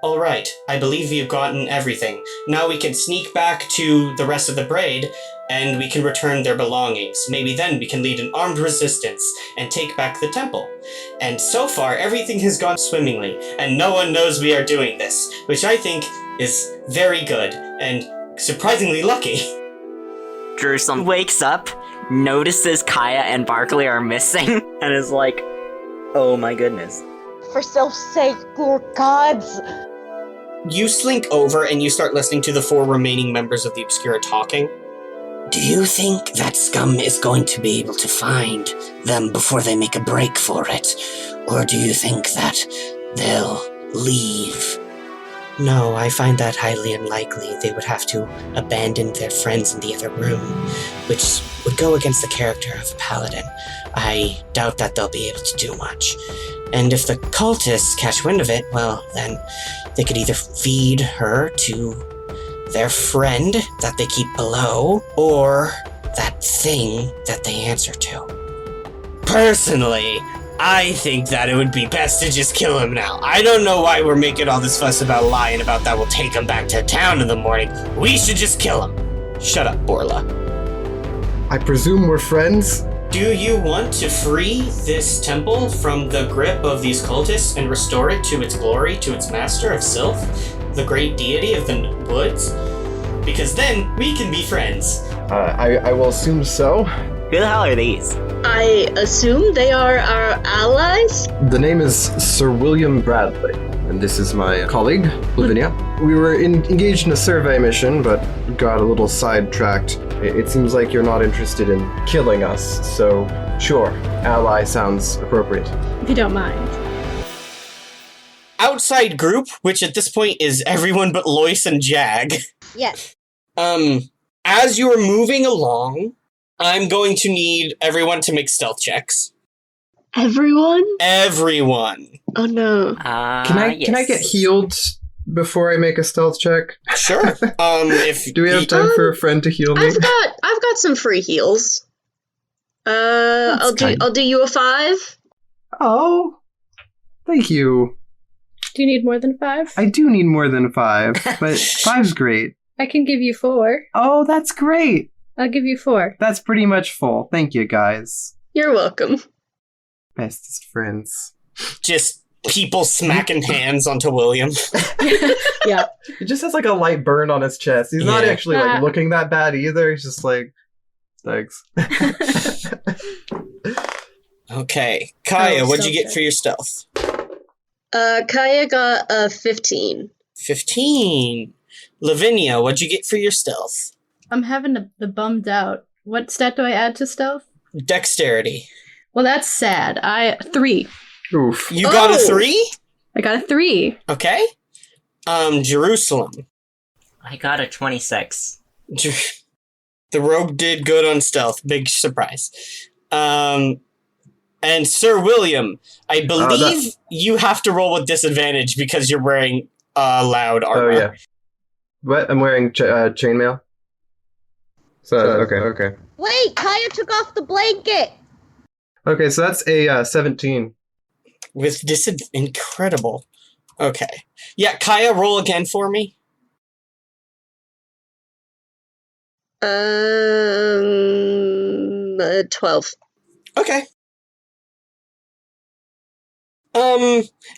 Alright, I believe we've gotten everything. Now we can sneak back to the rest of the Braid, and we can return their belongings. Maybe then we can lead an armed resistance and take back the temple. And so far, everything has gone swimmingly, and no one knows we are doing this, which I think is very good, and surprisingly lucky. Jerusalem wakes up, notices Kaya and Barkley are missing, and is like, oh my goodness. For self's sake, Lord gods! You slink over and you start listening to the 4 remaining members of the Obscura talking. Do you think that scum is going to be able to find them before they make a break for it? Or do you think that they'll leave? No, I find that highly unlikely. They would have to abandon their friends in the other room, which would go against the character of a paladin. I doubt that they'll be able to do much. And if the cultists catch wind of it, well, then they could either feed her to their friend that they keep below, or that thing that they answer to. Personally, I think that it would be best to just kill him now. I don't know why we're making all this fuss about lying about that we'll take him back to town in the morning. We should just kill him. Shut up, Borla. I presume we're friends? Do you want to free this temple from the grip of these cultists and restore it to its glory, to its master of Sylph, the great deity of the woods? Because then we can be friends. I will assume so. Who the hell are these? I assume they are our allies? The name is Sir William Bradley, and this is my colleague, Lavinia. We were engaged in a survey mission, but got a little sidetracked. It seems like you're not interested in killing us, so sure, ally sounds appropriate. If you don't mind. Outside group, which at this point is everyone but Lois and Jag. Yes. As you're moving along, I'm going to need everyone to make stealth checks. Everyone? Everyone. Oh no. Can I get healed before I make a stealth check? Sure. If Do we have time for a friend to heal me? I've got some free heals. I'll do you a 5. Oh, thank you. Do you need more than 5? I do need more than 5, but 5's great. I can give you 4. Oh, that's great. I'll give you 4. That's pretty much full. Thank you, guys. You're welcome. Bestest friends. just people smacking hands onto William. Yeah. He just has like a light burn on his chest. He's not actually like looking that bad either. He's just like, thanks. Okay. Kaya, what'd you get for your stealth? Kaya got a 15. 15. Lavinia, what'd you get for your stealth? I'm having the bummed out. What stat do I add to stealth? Dexterity. Well, that's sad. 3. Oof. You got a 3? I got a 3. Okay. Jerusalem. I got a 26. The rogue did good on stealth. Big surprise. And Sir William, I believe you have to roll with disadvantage because you're wearing loud armor. Oh, yeah. What? I'm wearing chainmail? So, okay. Wait, Kaya took off the blanket! Okay, so that's a 17. With incredible. Okay. Yeah, Kaya, roll again for me. 12. Okay.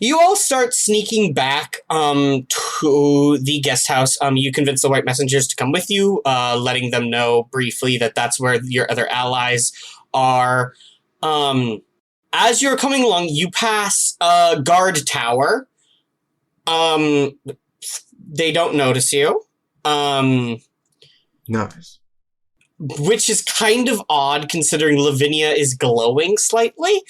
You all start sneaking back to the guest house. You convince the white messengers to come with you, letting them know briefly that that's where your other allies are. As you're coming along, you pass a guard tower. They don't notice you. Nice. Which is kind of odd considering Lavinia is glowing slightly.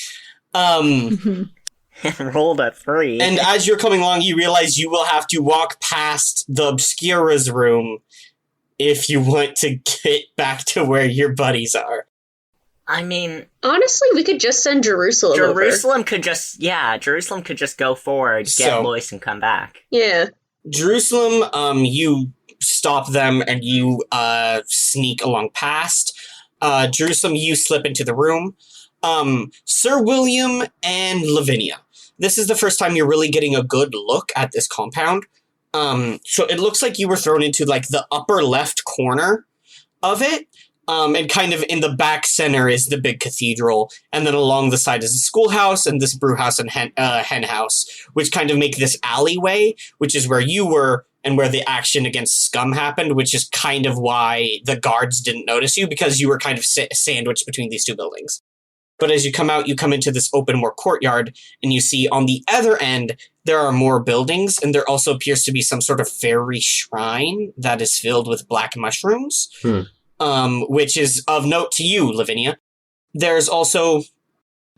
Rolled a 3. And as you're coming along, you realize you will have to walk past the Obscura's room if you want to get back to where your buddies are. I mean, honestly, we could just send Jerusalem over. Jerusalem could just go forward, get Lois, and come back. Yeah. Jerusalem, you stop them and you sneak along past. Jerusalem, you slip into the room. Sir William and Lavinia, this is the first time you're really getting a good look at this compound. So it looks like you were thrown into like the upper left corner of it. And kind of in the back center is the big cathedral, and then along the side is the schoolhouse and this brew house and hen house, which kind of make this alleyway, which is where you were and where the action against Scum happened, which is kind of why the guards didn't notice you, because you were kind of sandwiched between these two buildings. But as you come out, you come into this open more courtyard, and you see on the other end, there are more buildings, and there also appears to be some sort of fairy shrine that is filled with black mushrooms. Which is of note to you, Lavinia. There's also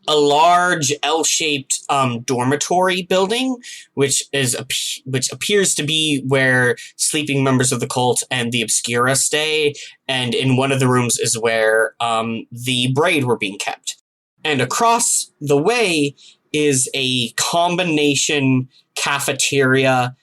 a large L-shaped dormitory building, which appears to be where sleeping members of the cult and the Obscura stay, and in one of the rooms is where the Braid were being kept. And across the way is a combination cafeteria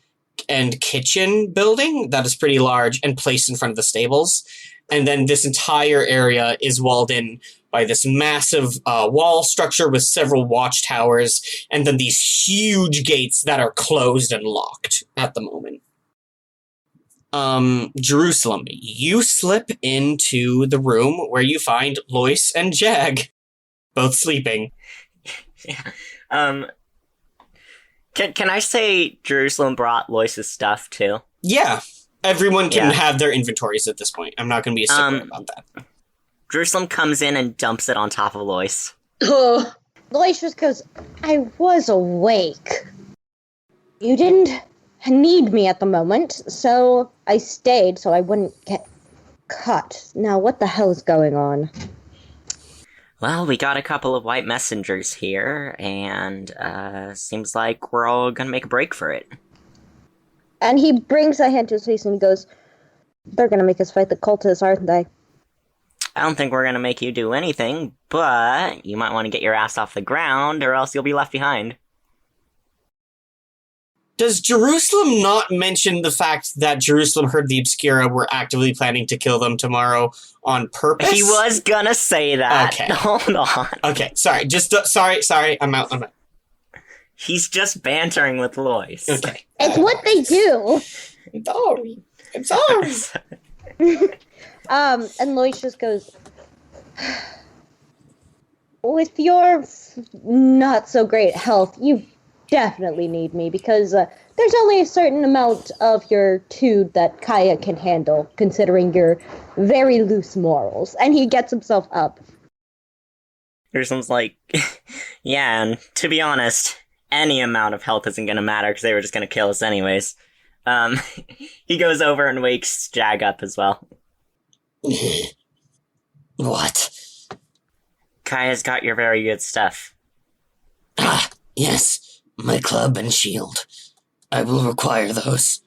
and kitchen building that is pretty large and placed in front of the stables. And then this entire area is walled in by this massive wall structure with several watchtowers, and then these huge gates that are closed and locked at the moment. Jerusalem, you slip into the room where you find Lois and Jag, both sleeping. Yeah. Can I say Jerusalem brought Lois's stuff too? Yeah. Everyone can have their inventories at this point. I'm not going to be a stickler about that. Jerusalem comes in and dumps it on top of Lois. Oh. Lois just goes, I was awake. You didn't need me at the moment, so I stayed so I wouldn't get cut. Now, what the hell is going on? Well, we got a couple of white messengers here, and seems like we're all gonna make a break for it. And he brings a hand to his face and he goes, they're gonna make us fight the cultists, aren't they? I don't think we're gonna make you do anything, but you might want to get your ass off the ground, or else you'll be left behind. Does Jerusalem not mention the fact that Jerusalem heard the Obscura were actively planning to kill them tomorrow on purpose? He was gonna say that. Okay. Hold on. Okay, sorry. Sorry. I'm out. He's just bantering with Lois. Okay. It's what they do! I'm sorry. And Lois just goes, with your not so great health, you definitely need me, because there's only a certain amount of your tude that Kaya can handle, considering your very loose morals. And he gets himself up. Jerusalem's like, yeah, and to be honest, any amount of health isn't gonna matter, because they were just gonna kill us anyways. He goes over and wakes Jag up as well. What? Kaya's got your very good stuff. Ah, yes, my club and shield. I will require those.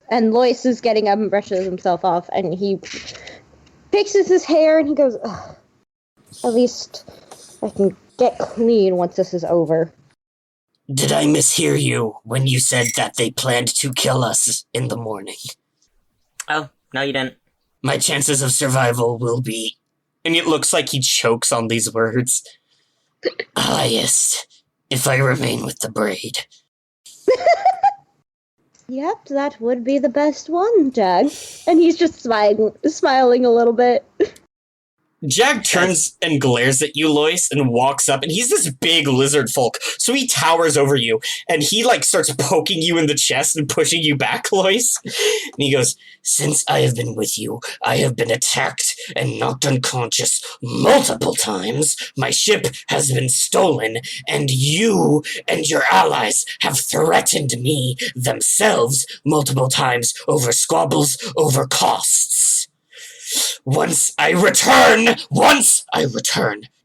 And Lois is getting up and brushes himself off, and he fixes his hair, and he goes, ugh, at least I can get clean once this is over. Did I mishear you when you said that they planned to kill us in the morning? Oh, no you didn't. My chances of survival will be... And it looks like he chokes on these words. highest if I remain with the Braid. Yep, that would be the best one, Jag. And he's just smiling a little bit. Jag turns and glares at you, Lois, and walks up, and he's this big lizard folk, so he towers over you, and he, starts poking you in the chest and pushing you back, Lois. And he goes, Since I have been with you, I have been attacked and knocked unconscious multiple times. My ship has been stolen, and you and your allies have threatened me themselves multiple times over squabbles over costs. Once I return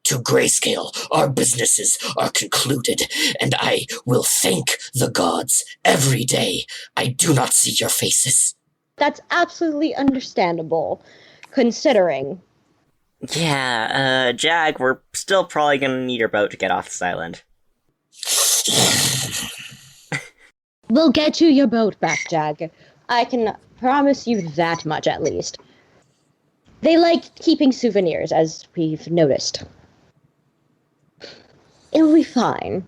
to Grayscale, our businesses are concluded, and I will thank the gods every day I do not see your faces. That's absolutely understandable, considering. Yeah, Jag, we're still probably gonna need your boat to get off this island. We'll get you your boat back, Jag. I can promise you that much, at least. They like keeping souvenirs, as we've noticed. It'll be fine.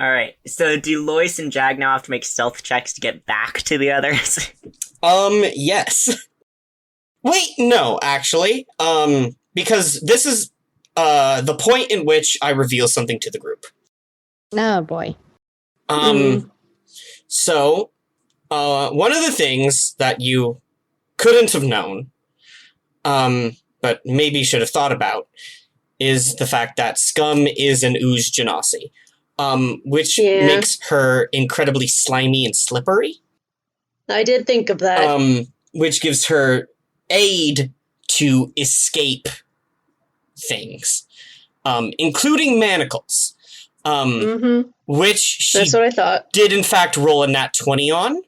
Alright, so do Lois and Jag now have to make stealth checks to get back to the others? Yes. Wait, no, actually. Because this is, the point in which I reveal something to the group. Oh boy. So, one of the things that you couldn't have known, but maybe should have thought about, is the fact that Scum is an ooze genasi, which makes her incredibly slimy and slippery. I did think of that. Which gives her aid to escape things, including manacles, which she That's what I thought. did in fact roll a nat 20 on.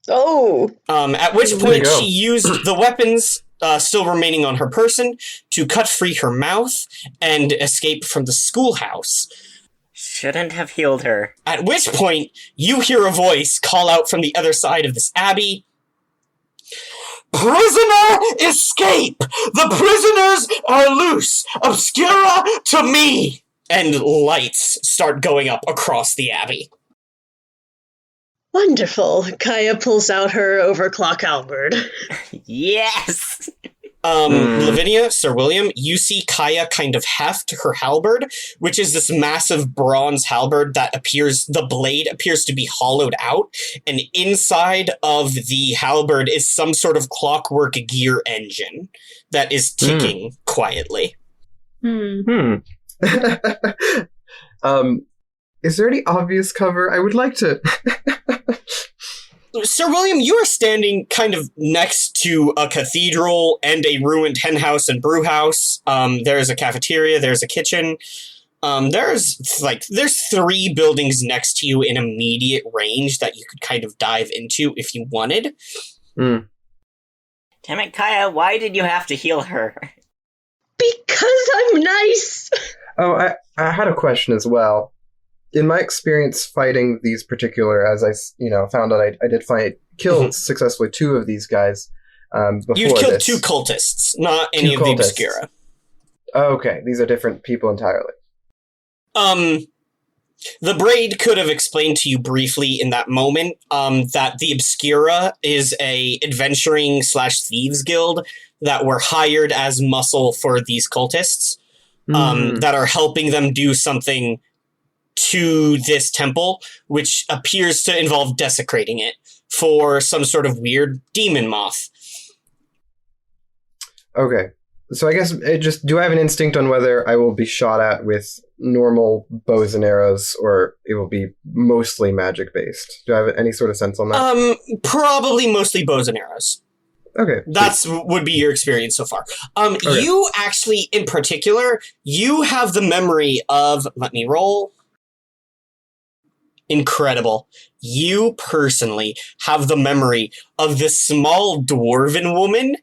Oh! At which point she used the weapons still remaining on her person to cut free her mouth and escape from the schoolhouse. Shouldn't have healed her. At which point, you hear a voice call out from the other side of this abbey, "Prisoner, escape! The prisoners are loose! Obscura to me!" And lights start going up across the abbey. Wonderful. Kaya pulls out her overclock halberd. Yes! Lavinia, Sir William, you see Kaya kind of heft her halberd, which is this massive bronze halberd that the blade appears to be hollowed out, and inside of the halberd is some sort of clockwork gear engine that is ticking quietly. Is there any obvious cover? I would like to... Sir William, you are standing kind of next to a cathedral and a ruined henhouse and brewhouse. There's a cafeteria, there's a kitchen. There's 3 buildings next to you in immediate range that you could kind of dive into if you wanted. Damn it, Kaya, why did you have to heal her? Because I'm nice! Oh, I had a question as well. In my experience fighting these particular, as I found out I did kill successfully 2 of these guys before You've killed this. 2 cultists, not any of the Obscura. Oh, okay, these are different people entirely. The Braid could have explained to you briefly in that moment that the Obscura is a adventuring/thieves guild that were hired as muscle for these cultists, that are helping them do something to this temple, which appears to involve desecrating it for some sort of weird demon moth. Okay, so I guess do I have an instinct on whether I will be shot at with normal bows and arrows, or it will be mostly magic based? Do I have any sort of sense on that? Probably mostly bows and arrows. Okay. Would be your experience so far. Okay. You actually, in particular, you have the memory of, let me roll. Incredible. You personally have the memory of this small dwarven woman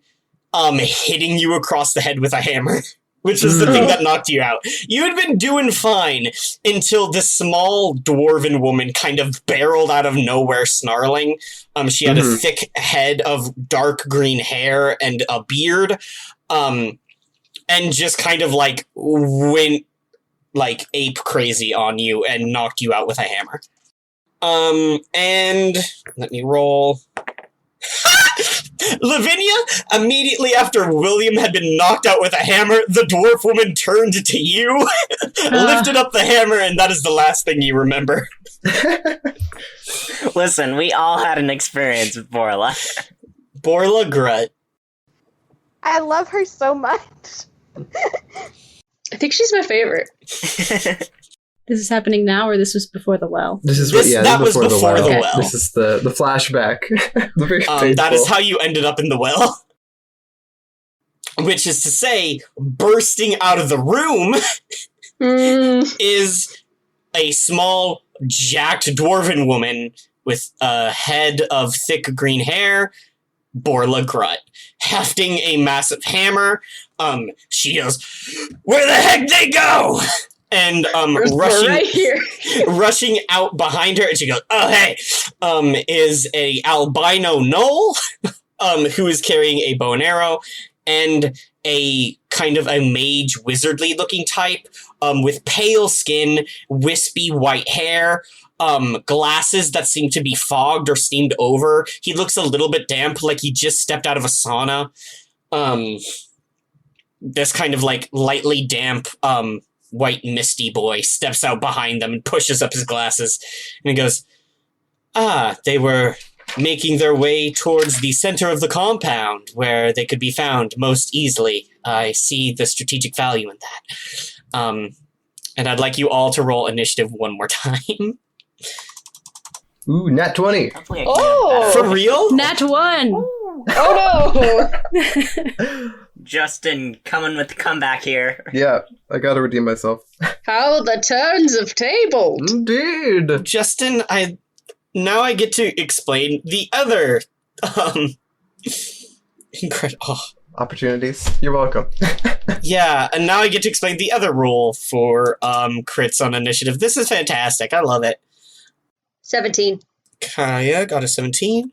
hitting you across the head with a hammer, which is the thing that knocked you out. You had been doing fine until this small dwarven woman kind of barreled out of nowhere snarling. She had a thick head of dark green hair and a beard, and just kind of went ape crazy on you and knocked you out with a hammer. And let me roll. Lavinia, immediately after William had been knocked out with a hammer, the dwarf woman turned to you, lifted up the hammer, and that is the last thing you remember. Listen, we all had an experience with Borla. Borla Grut. I love her so much. I think she's my favorite. This is happening now, or this was before the well? That was before the well. This is the flashback. That is how you ended up in the well. Which is to say, bursting out of the room is a small, jacked dwarven woman with a head of thick green hair, Borla Grut, hefting a massive hammer. She yells, "Where the heck they go?" And rushing out behind her, and she goes, "Oh hey!" Is a albino gnoll, who is carrying a bow and arrow, and a kind of a mage wizardly looking type, with pale skin, wispy white hair, glasses that seem to be fogged or steamed over. He looks a little bit damp, like he just stepped out of a sauna. This kind of like lightly damp, white misty boy steps out behind them and pushes up his glasses. And he goes, they were making their way towards the center of the compound where they could be found most easily. I see the strategic value in that. And I'd like you all to roll initiative one more time. Ooh, nat 20. Hopefully I can Oh! get that. For real? Nat 1! Oh no! Justin coming with the comeback here. Yeah, I gotta redeem myself. How the turns have tabled! Indeed. Justin, now I get to explain the other, incredible. Opportunities. You're welcome. Yeah, and now I get to explain the other rule for, crits on initiative. This is fantastic. I love it. 17. Kaya got a 17.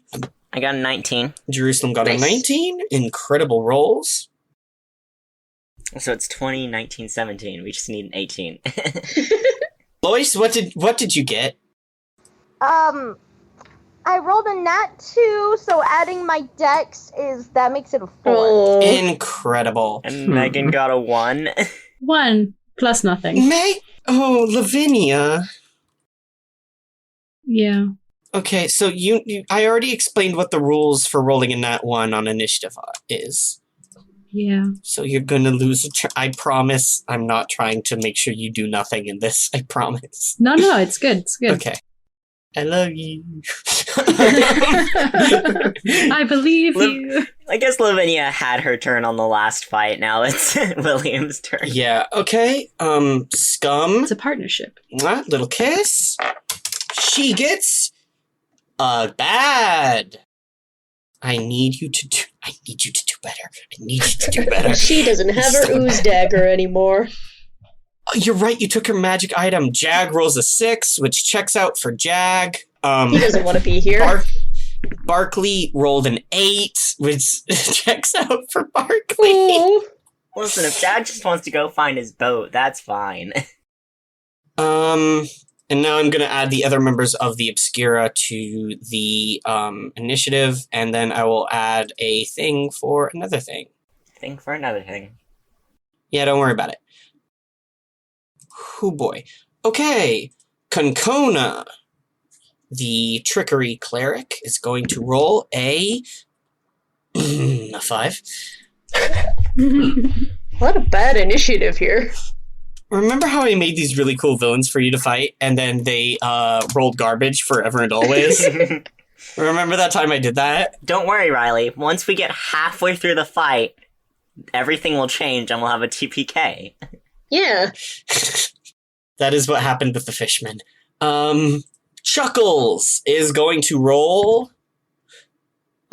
I got a 19. Jerusalem got a Nice. 19. Incredible rolls. So it's 20, 19, 17. We just need an 18. Lois, what did you get? I rolled a nat 2, so adding my dex makes it a 4. Oh. Incredible. And Megan got a 1. 1 plus nothing. Lavinia. Yeah. Okay, so you I already explained what the rules for rolling a nat 1 on initiative is. Yeah. So you're gonna lose I promise I'm not trying to make sure you do nothing in this. I promise. No, it's good. It's good. Okay. I love you. I believe you. I guess Lavinia had her turn on the last fight. Now it's William's turn. Yeah, okay. Scum. It's a partnership. Mwah, little kiss. She gets bad. I need you to do better. I need you to do better. She doesn't have her So ooze dagger anymore. Oh, you're right, you took her magic item. Jag rolls a 6, which checks out for Jag. He doesn't want to be here. Barkley rolled an 8, which checks out for Barkley. Ooh. Listen, if Dad just wants to go find his boat, that's fine. And now I'm going to add the other members of the Obscura to the initiative, and then I will add a thing for another thing. Think for another thing. Yeah, don't worry about it. Oh boy. Okay, Concona, the trickery cleric, is going to roll a 5. What a bad initiative here. Remember how I made these really cool villains for you to fight, and then they rolled garbage forever and always? Remember that time I did that? Don't worry, Riley. Once we get halfway through the fight, everything will change and we'll have a TPK. Yeah. That is what happened with the fishman. Chuckles is going to roll...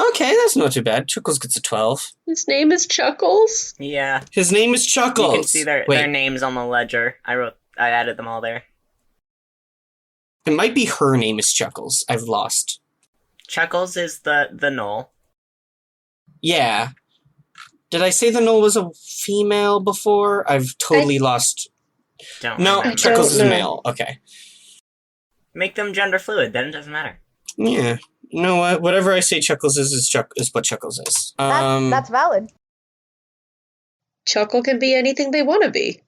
Okay, that's not too bad. Chuckles gets a 12. His name is Chuckles. Yeah. His name is Chuckles. You can see their Wait, names on the ledger. I added them all there. it might be her name is Chuckles. I've lost. Chuckles is the gnoll. Yeah. Did I say the Knoll was a female before? I've totally lost... Don't No, remember. Chuckles is a know. male. Okay. Make them gender fluid, then it doesn't matter. Yeah. You know what? Whatever I say Chuckles is what Chuckles is. That's valid. Chuckle can be anything they want to be.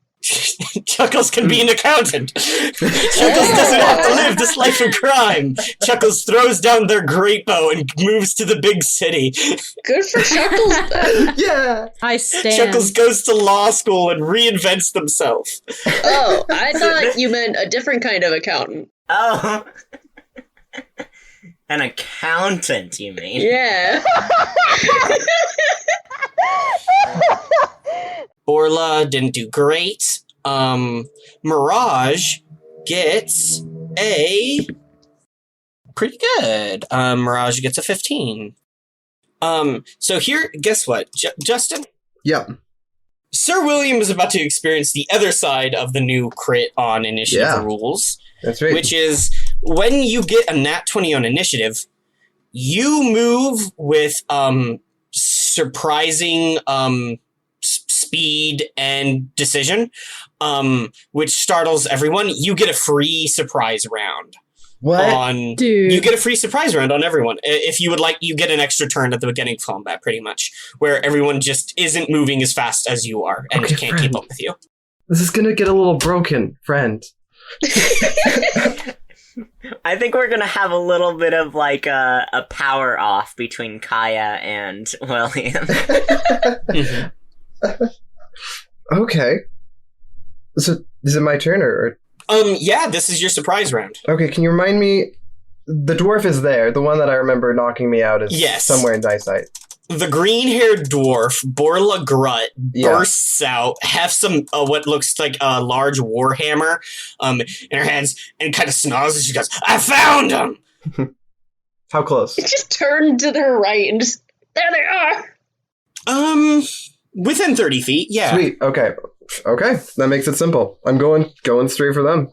Chuckles can be an accountant. Chuckles doesn't have to live this life of crime. Chuckles throws down their great bow and moves to the big city. Good for Chuckles, then. Yeah. I stand. Chuckles goes to law school and reinvents themselves. Oh, I thought you meant a different kind of accountant. Oh! An accountant, you mean? Yeah. Orla didn't do great. Mirage gets a pretty good. Mirage gets a 15. So here, guess what? Justin? Yep. Sir William is about to experience the other side of the new crit on initiative Yeah. rules, That's right. which is when you get a nat 20 on initiative, you move with surprising speed and decision. which startles everyone. You get a free surprise round. What? Dude. You get a free surprise round on everyone. If you would like, you get an extra turn at the beginning of combat, pretty much, where everyone just isn't moving as fast as you are and Okay, can't friend. keep up with you. This is gonna get a little broken, friend. I think we're gonna have a little bit of like a power off between Kaya and William. Okay. So, is it my turn or? Yeah, this is your surprise round. Okay, can you remind me? The dwarf is there. The one that I remember knocking me out is Yes. somewhere in Dysite. The green-haired dwarf, Borla Grut, Yeah. bursts out, have some what looks like a large warhammer in her hands, and kind of snarls, and she goes, "I found him!" How close? Just turn to their right and just there they are. Within 30 feet, yeah. Sweet. Okay. Okay. That makes it simple. I'm going straight for them.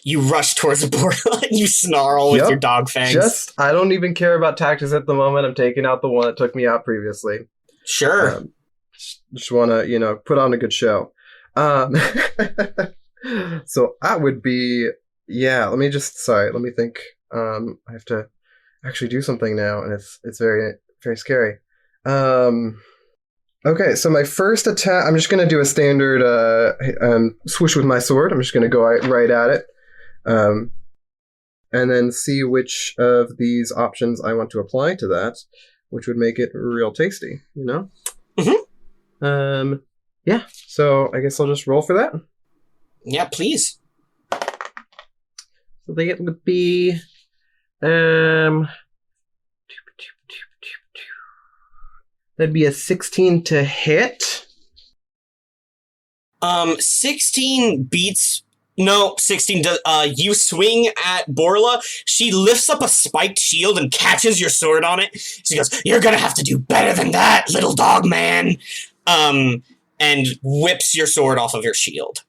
You rush towards the Borla, and you snarl with Yep. your dog fangs. I don't even care about tactics at the moment. I'm taking out the one that took me out previously. Sure. Just want to, put on a good show. So that would be, let me think. I have to actually do something now, and it's very, very scary. Okay, so my first attack, I'm just going to do a standard swoosh with my sword. I'm just going to go right at it. And then see which of these options I want to apply to that, which would make it real tasty, Mm-hmm. Yeah, so I guess I'll just roll for that. Yeah, please. So they would be, that'd be a 16 to hit. 16 beats. No, 16 does. You swing at Borla. She lifts up a spiked shield and catches your sword on it. She goes, "You're gonna have to do better than that, little dog man." And whips your sword off of your shield.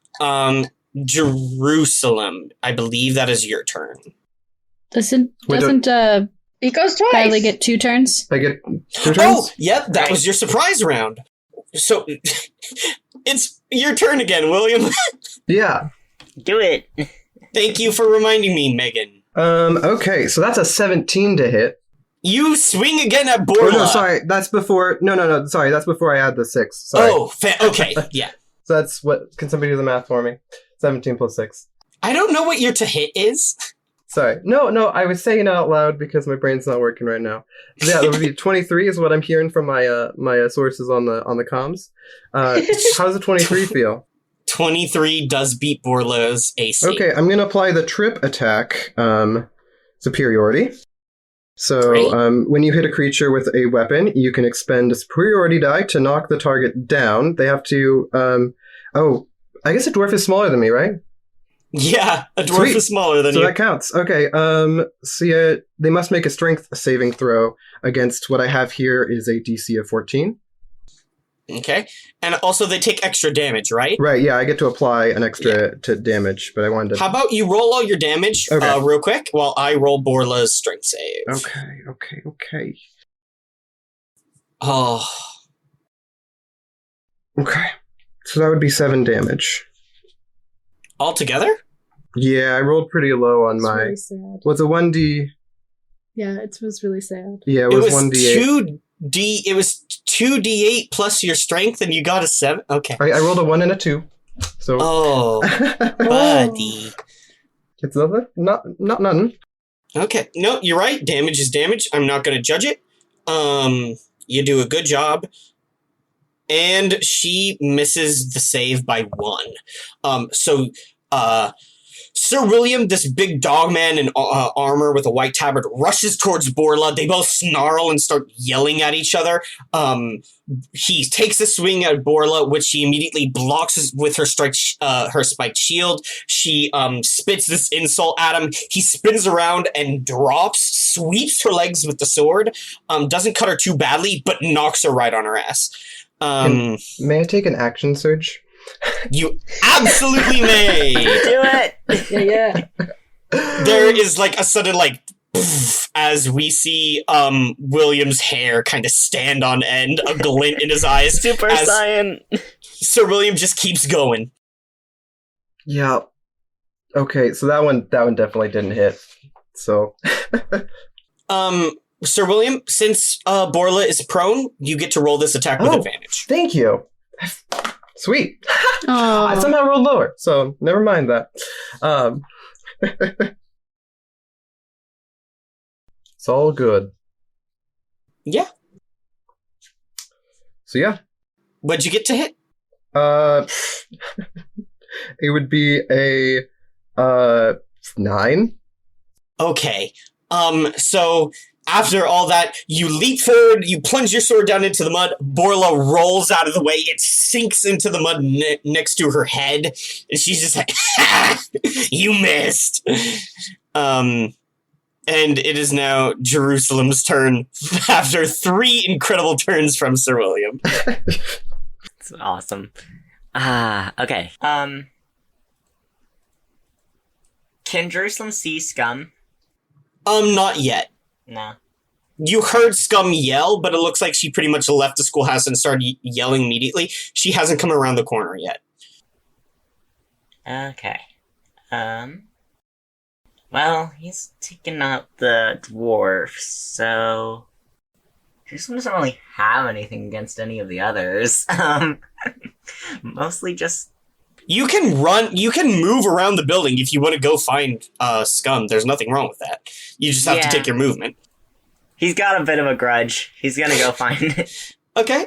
Jerusalem, I believe that is your turn. Doesn't He goes twice. Riley get 2 turns? I get 2 turns? Oh, yep, that was your surprise round. So, it's your turn again, William. Yeah. Do it. Thank you for reminding me, Megan. Okay, so that's a 17 to hit. You swing again at Borla. Oh, no, sorry, that's before, no, sorry, that's before I add the 6, sorry. Oh, okay, yeah. So that's what, can somebody do the math for me? 17 plus 6. I don't know what your to hit is. Sorry. No, I was saying it out loud because my brain's not working right now. Yeah, that would be 23 is what I'm hearing from my sources on the comms. How does a 23 feel? 23 does beat Borla's AC. Okay, I'm going to apply the trip attack superiority. So Great. when you hit a creature with a weapon, you can expend a superiority die to knock the target down. They have to... I guess a dwarf is smaller than me, right? Yeah, a dwarf Sweet. is smaller than So you. that counts. Okay, so yeah, they must make a strength saving throw against what I have here is a DC of 14. Okay, and also they take extra damage, right? Right, yeah, I get to apply an extra to damage, but I wanted to... How about you roll all your damage real quick while I roll Borla's strength save? Okay. Oh, Okay, so that would be 7 damage. all together? Yeah, I rolled pretty low on It's my... really sad. Was a 1D... Yeah, it was really sad. Yeah, it It was was 1D8. 2D. It was 2D8 plus your strength, and you got a 7. Okay. I rolled a 1 and a 2. So... Oh, buddy. It's nothing? Not nothing. Okay. No, you're right. Damage is damage. I'm not going to judge it. You do a good job. And she misses the save by 1. Sir William, this big dog man in armor with a white tabard, rushes towards Borla. They both snarl and start yelling at each other. He takes a swing at Borla, which she immediately blocks with her spiked shield. She spits this insult at him. He spins around and drops, sweeps her legs with the sword. Doesn't cut her too badly, but knocks her right on her ass. May I take an action surge? You absolutely may. Do it. Yeah. There is like a sudden poof, as we see William's hair kind of stand on end, a glint in his eyes. Super as Saiyan. Sir William just keeps going. Yeah. Okay, so that one definitely didn't hit. So Sir William, since Borla is prone, you get to roll this attack with advantage. Thank you. Sweet. Oh. I somehow rolled lower, so never mind that. It's all good. Yeah. So yeah. What'd you get to hit? It would be a 9. Okay. So after all that, you leap forward, you plunge your sword down into the mud, Borla rolls out of the way, it sinks into the mud next to her head, and she's just like, you missed! And it is now Jerusalem's turn after 3 incredible turns from Sir William. It's awesome. Okay. Can Jerusalem see Scum? Not yet. No. You heard Scum yell, but it looks like she pretty much left the schoolhouse and started yelling immediately. She hasn't come around the corner yet. Okay. Well, he's taking out the dwarf, so Jerusalem doesn't really have anything against any of the others. Mostly just... You can move around the building if you want to go find Scum. There's nothing wrong with that. You just have to take your movement. He's got a bit of a grudge. He's gonna go find it. Okay,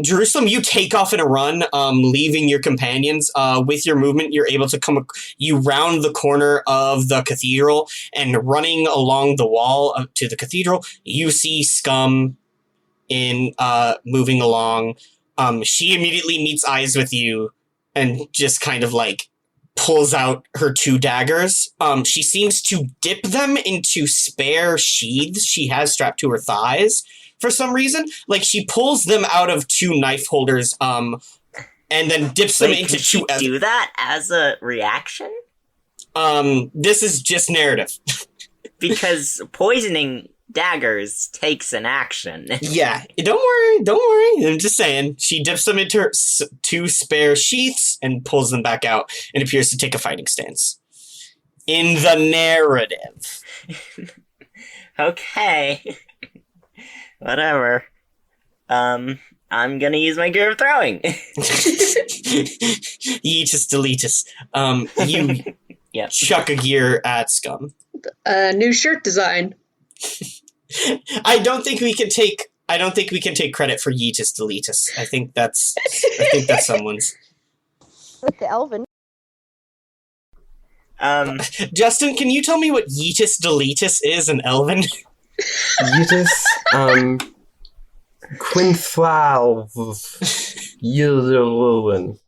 Jerusalem, you take off in a run, leaving your companions. With your movement, you're able to you round the corner of the cathedral, and running along the wall to the cathedral, you see Scum moving along. She immediately meets eyes with you, and just kind of pulls out her 2 daggers. She seems to dip them into spare sheaths she has strapped to her thighs. For some reason, she pulls them out of 2 knife holders, and then dips them into 2. Can she do that as a reaction? This is just narrative. Because poisoning daggers takes an action. Yeah, don't worry. I'm just saying. She dips them into her 2 spare sheaths and pulls them back out, and appears to take a fighting stance. In the narrative. Okay. Whatever. I'm gonna use my gear of throwing. Yeetus deletus. You Yep. chuck a gear at Scum. New shirt design. I don't think we can take credit for Yeetus deletus. I think that's someone's. With the elven. Justin, can you tell me what Yeetus deletus is in Elven? Yeetus, Quinthal Yilwin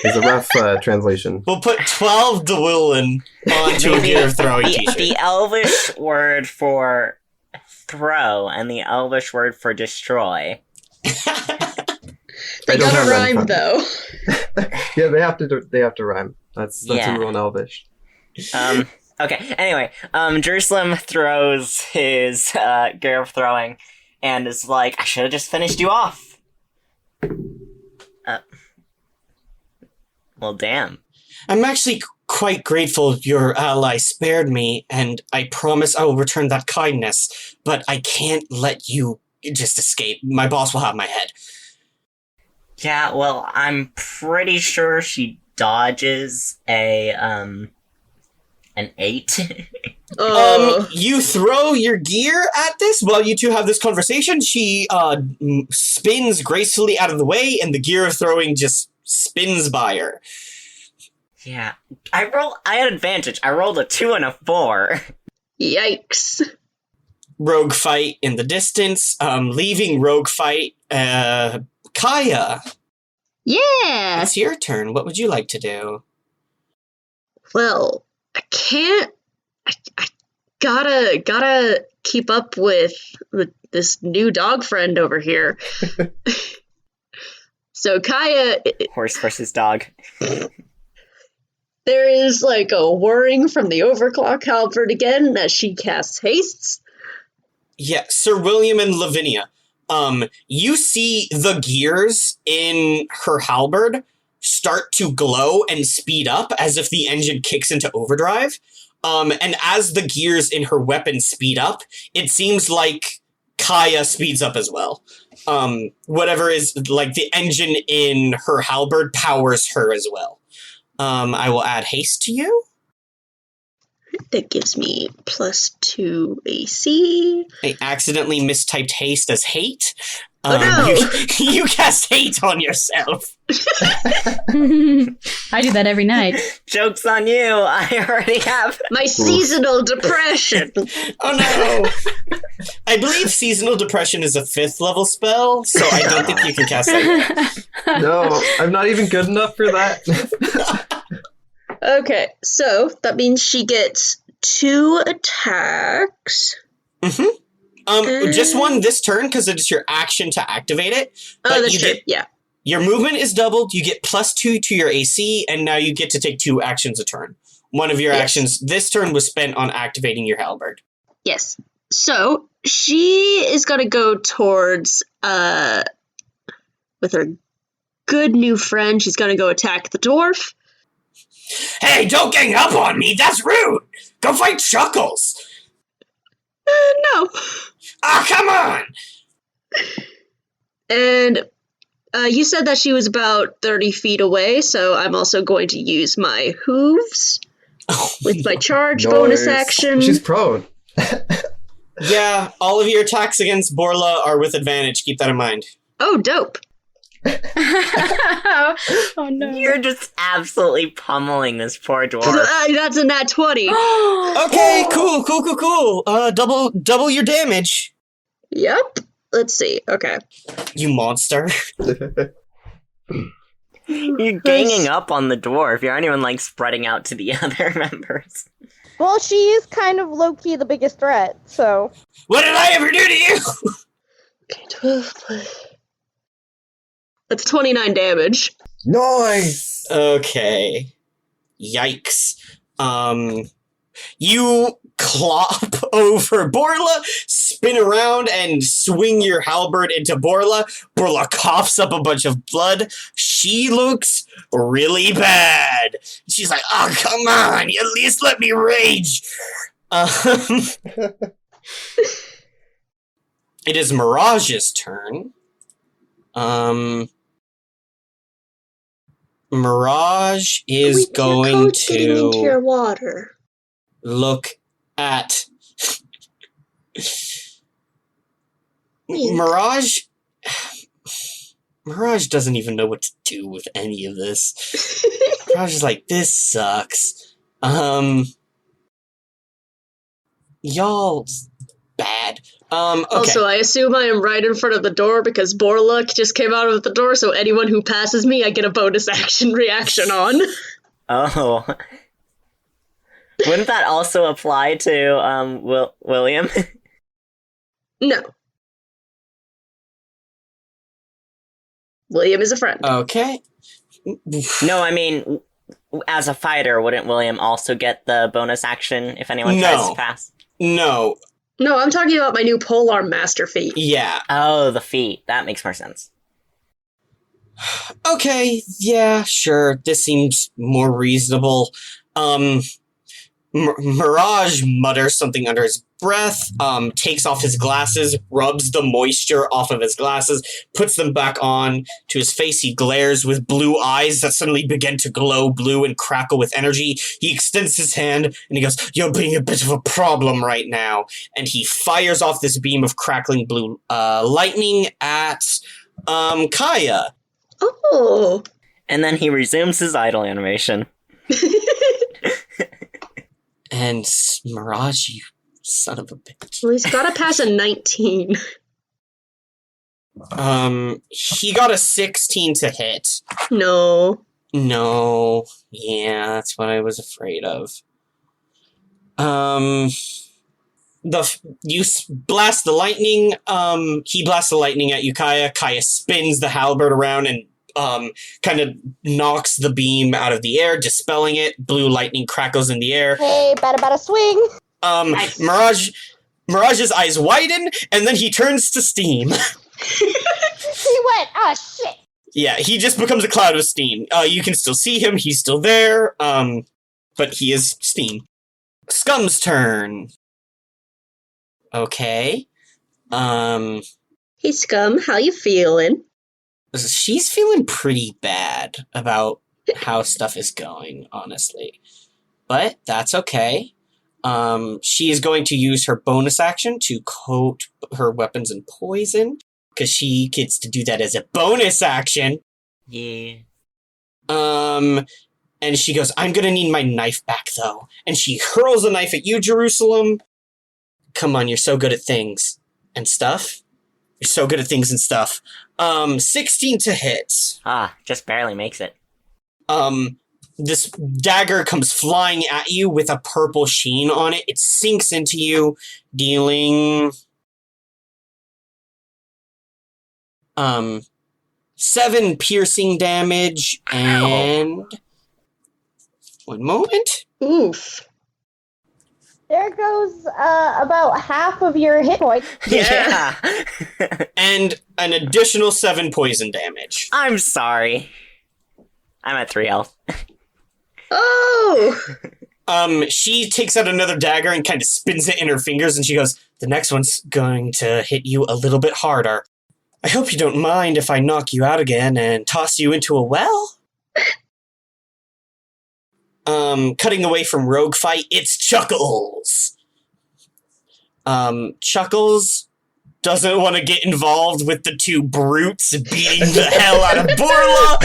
is a rough translation. We'll put 12 Dewilin onto a gear of throwing t-shirt. The Elvish word for throw and the Elvish word for destroy. They gotta rhyme though. Yeah, they have to rhyme. That's a rule in Elvish. Okay, anyway, Jerusalem throws his gear of throwing and is like, I should have just finished you off. Well, damn. I'm actually quite grateful your ally spared me, and I promise I will return that kindness, but I can't let you just escape. My boss will have my head. Yeah, well, I'm pretty sure she dodges an 8. You throw your gear at this while you 2 have this conversation. She spins gracefully out of the way, and the gear of throwing just spins by her. Yeah, I had advantage. I rolled a 2 and a 4. Yikes. Rogue fight in the distance. Leaving rogue fight. Kaya, Yeah. it's your turn. What would you like to do? Well, I can't. I gotta keep up with this new dog friend over here. So Kaya, Horse versus dog. there is a whirring from the overclock halberd again as she casts hastes. Yeah, Sir William and Lavinia. You see the gears in her halberd start to glow and speed up as if the engine kicks into overdrive. And as the gears in her weapon speed up, it seems like Kaya speeds up as well. Whatever is, like, the engine in her halberd powers her as well. I will add haste to you. That gives me +2 AC. I accidentally mistyped haste as hate. Oh no! You cast hate on yourself. I do that every night. Joke's on you. I already have. My seasonal depression. Oh no! I believe seasonal depression is a 5th level spell, so I don't think you can cast that. No, I'm not even good enough for that. Okay, so that means she gets 2 attacks. Mm-hmm. Just one this turn because it's your action to activate it. Oh, that's true. Yeah. Your movement is doubled. You get +2 to your AC, and now you get to take 2 actions a turn. One of your actions this turn was spent on activating your halberd. Yes. So she is gonna go towards with her good new friend. She's gonna go attack the dwarf. Hey, don't gang up on me. That's rude. Go fight Chuckles. No. Ah, come on. And you said that she was about 30 feet away, so I'm also going to use my hooves with my charge bonus action. She's prone. Yeah, all of your attacks against Borla are with advantage. Keep that in mind. Oh, dope. Oh no. You're just absolutely pummeling this poor dwarf. That's a nat 20. Okay, cool. Double your damage. Yep. Let's see. Okay. You monster. You're ganging up on the dwarf. You aren't even, like, spreading out to the other members. Well, she is kind of low-key the biggest threat, so... What did I ever do to you? Okay, 12 plus... That's 29 damage. Nice! Okay. Yikes. You clop over Borla, spin around, and swing your halberd into Borla. Borla coughs up a bunch of blood. She looks really bad. She's like, oh, come on, you at least let me rage. It is Mirage's turn. Mirage is going to into your water. look at Mirage. Mirage doesn't even know what to do with any of this. Mirage is like, this sucks. Y'all bad. Okay. Also, I assume I am right in front of the door because Borla just came out of the door, so anyone who passes me, I get a bonus action reaction on. Oh. Wouldn't that also apply to, William? No. William is a friend. Okay. No, I mean, as a fighter, wouldn't William also get the bonus action if anyone tries to pass? No. No, I'm talking about my new polearm master feat. Yeah. Oh, the feat. That makes more sense. Okay, yeah, sure. This seems more reasonable. Mirage mutters something under his breath, takes off his glasses, rubs the moisture off of his glasses, puts them back on to his face. He glares with blue eyes that suddenly begin to glow blue and crackle with energy. He extends his hand and he goes, "You're being a bit of a problem right now." And he fires off this beam of crackling blue lightning at Kaya. Oh. And then he resumes his idle animation. And Mirage, you son of a bitch. Well, he's gotta pass a 19. He got a 16 to hit. No. No. Yeah, that's what I was afraid of. You blast the lightning. He blasts the lightning at you, Kaya. Kaya spins the halberd around and kind of knocks the beam out of the air, dispelling it. Blue lightning crackles in the air. Hey, bada swing. Nice. Mirage's eyes widen, and then he turns to steam. He went, oh shit. Yeah, he just becomes a cloud of steam. You can still see him, he's still there, but he is steam. Scum's turn. Okay. Hey, Scum, how you feeling? She's feeling pretty bad about how stuff is going, honestly. But that's okay. She is going to use her bonus action to coat her weapons in poison, because she gets to do that as a bonus action. Yeah. And she goes, I'm gonna need my knife back, though. And she hurls a knife at you, Jerusalem. Come on, you're so good at things and stuff. You're so good at things and stuff. 16 to hit. Just barely makes it. This dagger comes flying at you with a purple sheen on it. It sinks into you, dealing 7 piercing damage, and 1 moment. Oof. There goes about half of your hit points. Yeah. And an additional 7 poison damage. I'm sorry. I'm at 3 health. Oh! She takes out another dagger and kind of spins it in her fingers, and she goes, the next one's going to hit you a little bit harder. I hope you don't mind if I knock you out again and toss you into a well? Cutting away from Rogue Fight, it's Chuckles. Chuckles doesn't want to get involved with the 2 brutes beating the hell out of Borla.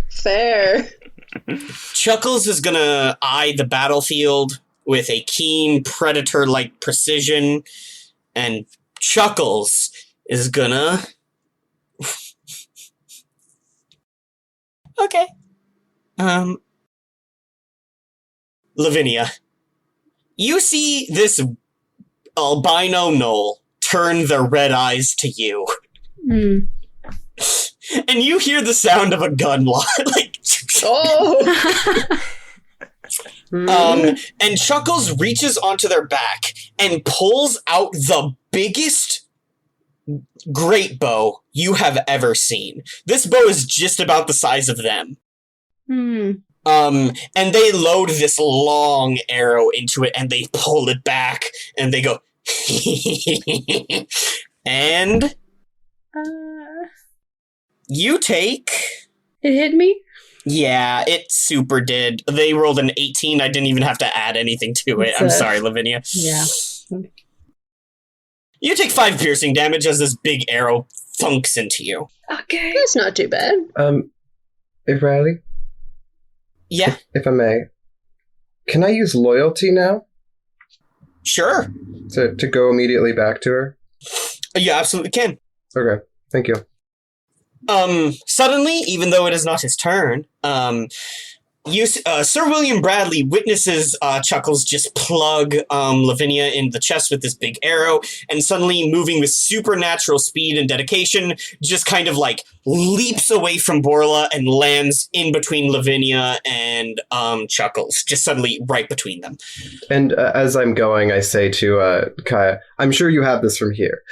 Fair. Chuckles is gonna eye the battlefield with a keen predator-like precision, and Chuckles is gonna... Okay. Lavinia, you see this albino gnoll turn their red eyes to you. Mm. And you hear the sound of a gun like... Oh! And Chuckles reaches onto their back and pulls out the biggest great bow you have ever seen. This bow is just about the size of them. Hmm. And they load this long arrow into it, and they pull it back, and they go, and you take... It hit me? Yeah, it super did. They rolled an 18. I didn't even have to add anything to it. I'm sorry, Lavinia. Yeah. You take 5 piercing damage as this big arrow thunks into you. Okay. That's not too bad. Hey, Riley? Yeah, If I may, can I use loyalty now sure. to go immediately back to her? You absolutely can. Okay, thank you. Suddenly, even though it is not his turn, Sir William Bradley witnesses Chuckles just plug Lavinia in the chest with this big arrow, and suddenly, moving with supernatural speed and dedication, just kind of like leaps away from Borla and lands in between Lavinia and Chuckles, just suddenly right between them. And as I'm going, I say to Kaya, I'm sure you have this from here.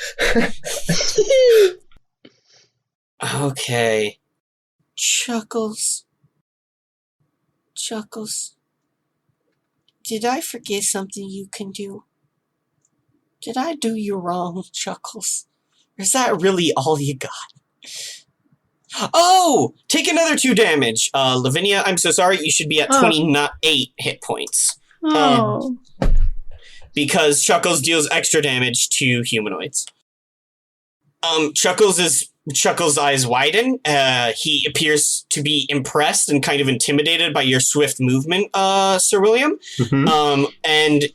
Okay. Chuckles, did I forget something you can do? Did I do you wrong, Chuckles? Or is that really all you got? Oh! Take another 2 damage. Lavinia, I'm so sorry, you should be at 28 hit points. Oh. Because Chuckles deals extra damage to humanoids. Chuckles' eyes widen. He appears to be impressed and kind of intimidated by your swift movement, Sir William. Mm-hmm. And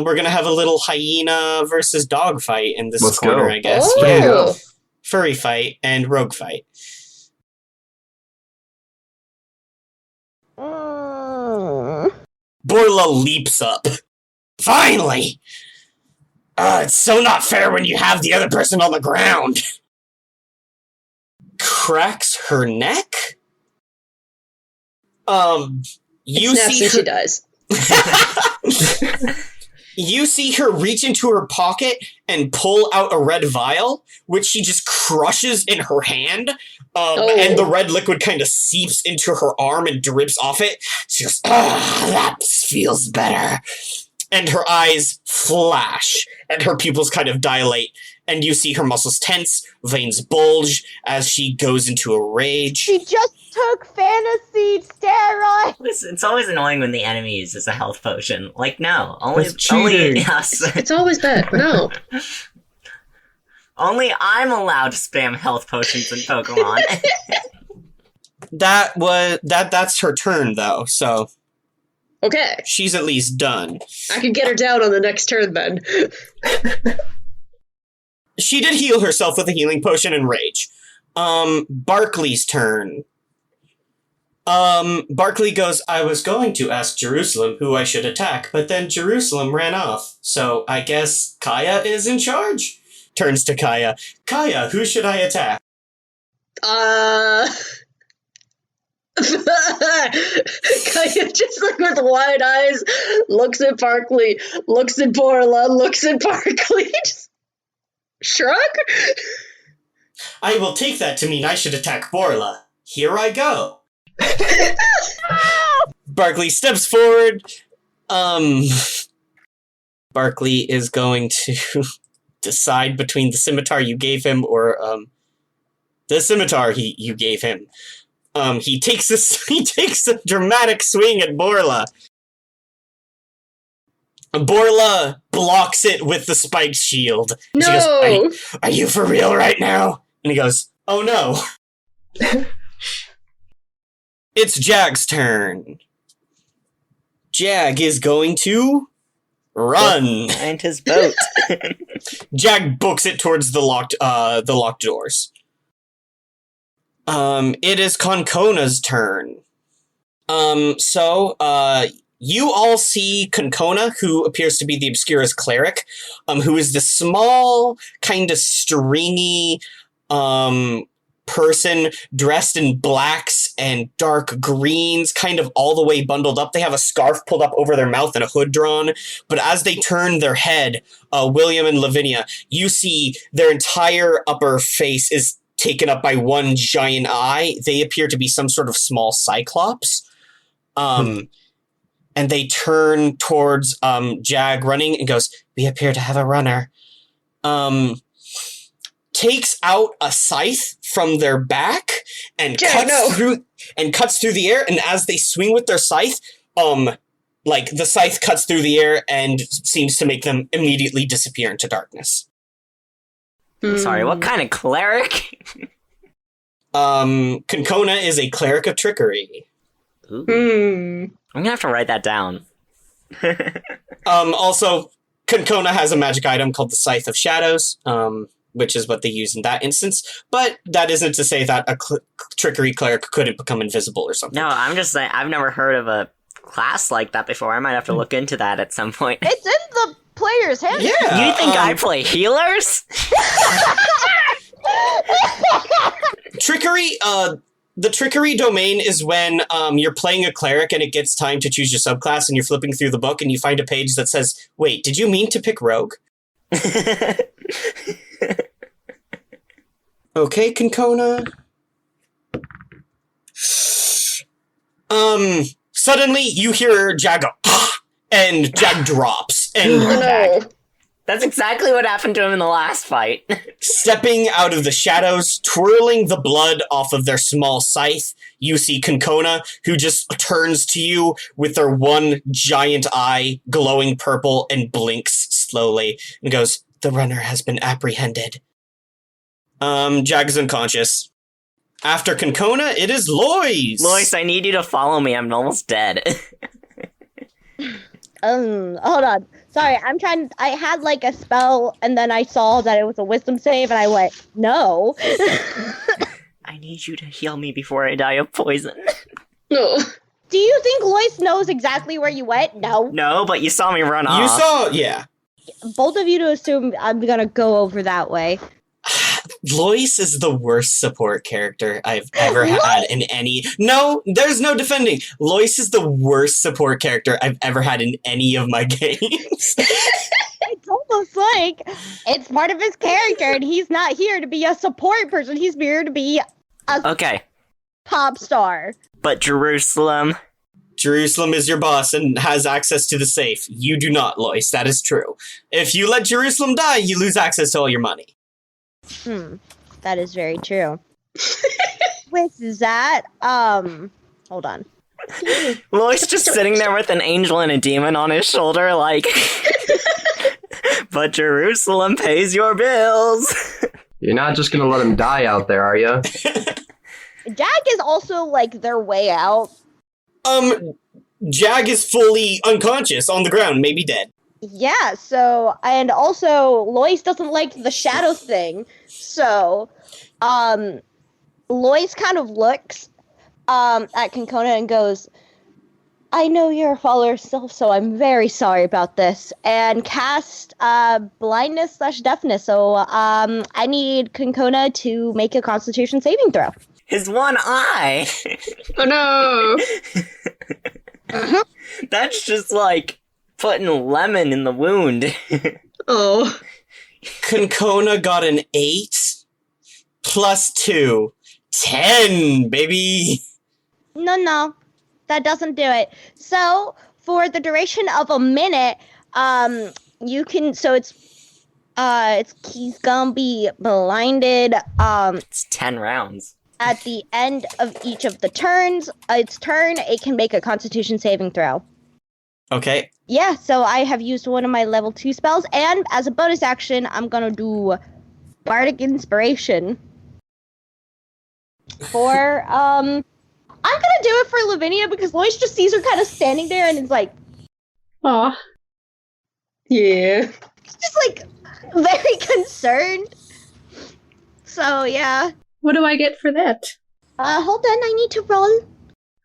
we're gonna have a little hyena versus dog fight in this Let's corner, go. I guess. Oh. Yeah. Furry fight and rogue fight. Borla leaps up. Finally! It's so not fair when you have the other person on the ground. Cracks her neck? You Snaps see and her, she dies. you see her reach into her pocket and pull out a red vial, which she just crushes in her hand. And the red liquid kind of seeps into her arm and drips off it. She goes, that feels better. And her eyes flash, and her pupils kind of dilate, and you see her muscles tense, veins bulge as she goes into a rage. She just took fantasy steroids. Listen, it's always annoying when the enemy uses a health potion. Like, no, only yes. It's always bad. No. Only I'm allowed to spam health potions in Pokemon. That's her turn though, so Okay. she's at least done. I can get her down on the next turn then. She did heal herself with a healing potion and rage. Barkley's turn. Barkley goes, I was going to ask Jerusalem who I should attack, but then Jerusalem ran off. So I guess Kaya is in charge. Turns to Kaya. Kaya, who should I attack? Kaya just like with wide eyes looks at Barkley, looks at Borla, looks at Barkley. Just shrug? I will take that to mean I should attack Borla. Here I go. Barkley steps forward. Barkley is going to decide between the scimitar you gave him or the scimitar you gave him. He takes a dramatic swing at Borla. Borla blocks it with the spiked shield. No! She goes, are you for real right now? And he goes, oh no. It's Jag's turn. Jag is going to run. Find his boat. Jag books it towards the locked doors. It is Konkona's turn. You all see Konkona, who appears to be the Obscura's cleric, who is the small, kind of stringy, person dressed in blacks and dark greens, kind of all the way bundled up. They have a scarf pulled up over their mouth and a hood drawn. But as they turn their head, William and Lavinia, you see their entire upper face is taken up by one giant eye. They appear to be some sort of small cyclops. And they turn towards Jag running and goes, we appear to have a runner. Takes out a scythe from their back and cuts through the air, and as they swing with their scythe, the scythe cuts through the air and seems to make them immediately disappear into darkness. Sorry, what kind of cleric? Konkona is a cleric of trickery. Ooh. I'm gonna have to write that down. Also, Konkona has a magic item called the Scythe of Shadows, which is what they use in that instance, but that isn't to say that a trickery cleric couldn't become invisible or something. No, I'm just saying, I've never heard of a class like that before. I might have to look into that at some point. It's in the player's hand. Yeah. You think I play healers? Trickery, the trickery domain is when you're playing a cleric and it gets time to choose your subclass and you're flipping through the book and you find a page that says, wait, did you mean to pick rogue? Okay, Konkona. Suddenly you hear Jag go, and Jag drops, and That's exactly what happened to him in the last fight. stepping out of the shadows, twirling the blood off of their small scythe, you see Konkona, who just turns to you with their one giant eye glowing purple and blinks slowly and goes, the runner has been apprehended. Jag's unconscious. After Konkona, it is Lois. Lois, I need you to follow me. I'm almost dead. Hold on. Sorry, I had like a spell and then I saw that it was a wisdom save and I went, no. I need you to heal me before I die of poison. No. Do you think Lois knows exactly where you went? No. No, but you saw me run off. You saw, yeah. Both of you to assume I'm gonna go over that way. Lois is the worst support character I've ever had in any... No, there's no defending. Lois is the worst support character I've ever had in any of my games. It's almost like it's part of his character and he's not here to be a support person. He's here to be Okay, pop star. but Jerusalem. Jerusalem is your boss and has access to the safe. You do not, Lois. That is true. If you let Jerusalem die, you lose access to all your money. That is very true. With that, hold on. Lois just sitting there with an angel and a demon on his shoulder, like, but Jerusalem pays your bills. You're not just gonna let him die out there, are you? Jag is also like their way out. Jag is fully unconscious on the ground, maybe dead. Yeah, so, and also, Lois doesn't like the shadow thing, so, Lois kind of looks, at Concona and goes, I know you're a follower of self, so I'm very sorry about this, and cast, blindness/deafness, so, I need Concona to make a Constitution saving throw. His one eye. Oh no! That's just like putting lemon in the wound. Oh. Concona got an 8 plus 2. 10, baby! No, that doesn't do it. So, for the duration of a minute, you can, so he's gonna be blinded, It's 10 rounds. at the end of each of the turns. Its turn, it can make a Constitution saving throw. Okay. Yeah, so I have used one of my level 2 spells, and as a bonus action, I'm gonna do Bardic Inspiration. I'm gonna do it for Lavinia because Lois just sees her kind of standing there and is like, Aw. Yeah. just like very concerned. So yeah. What do I get for that? Hold on, I need to roll.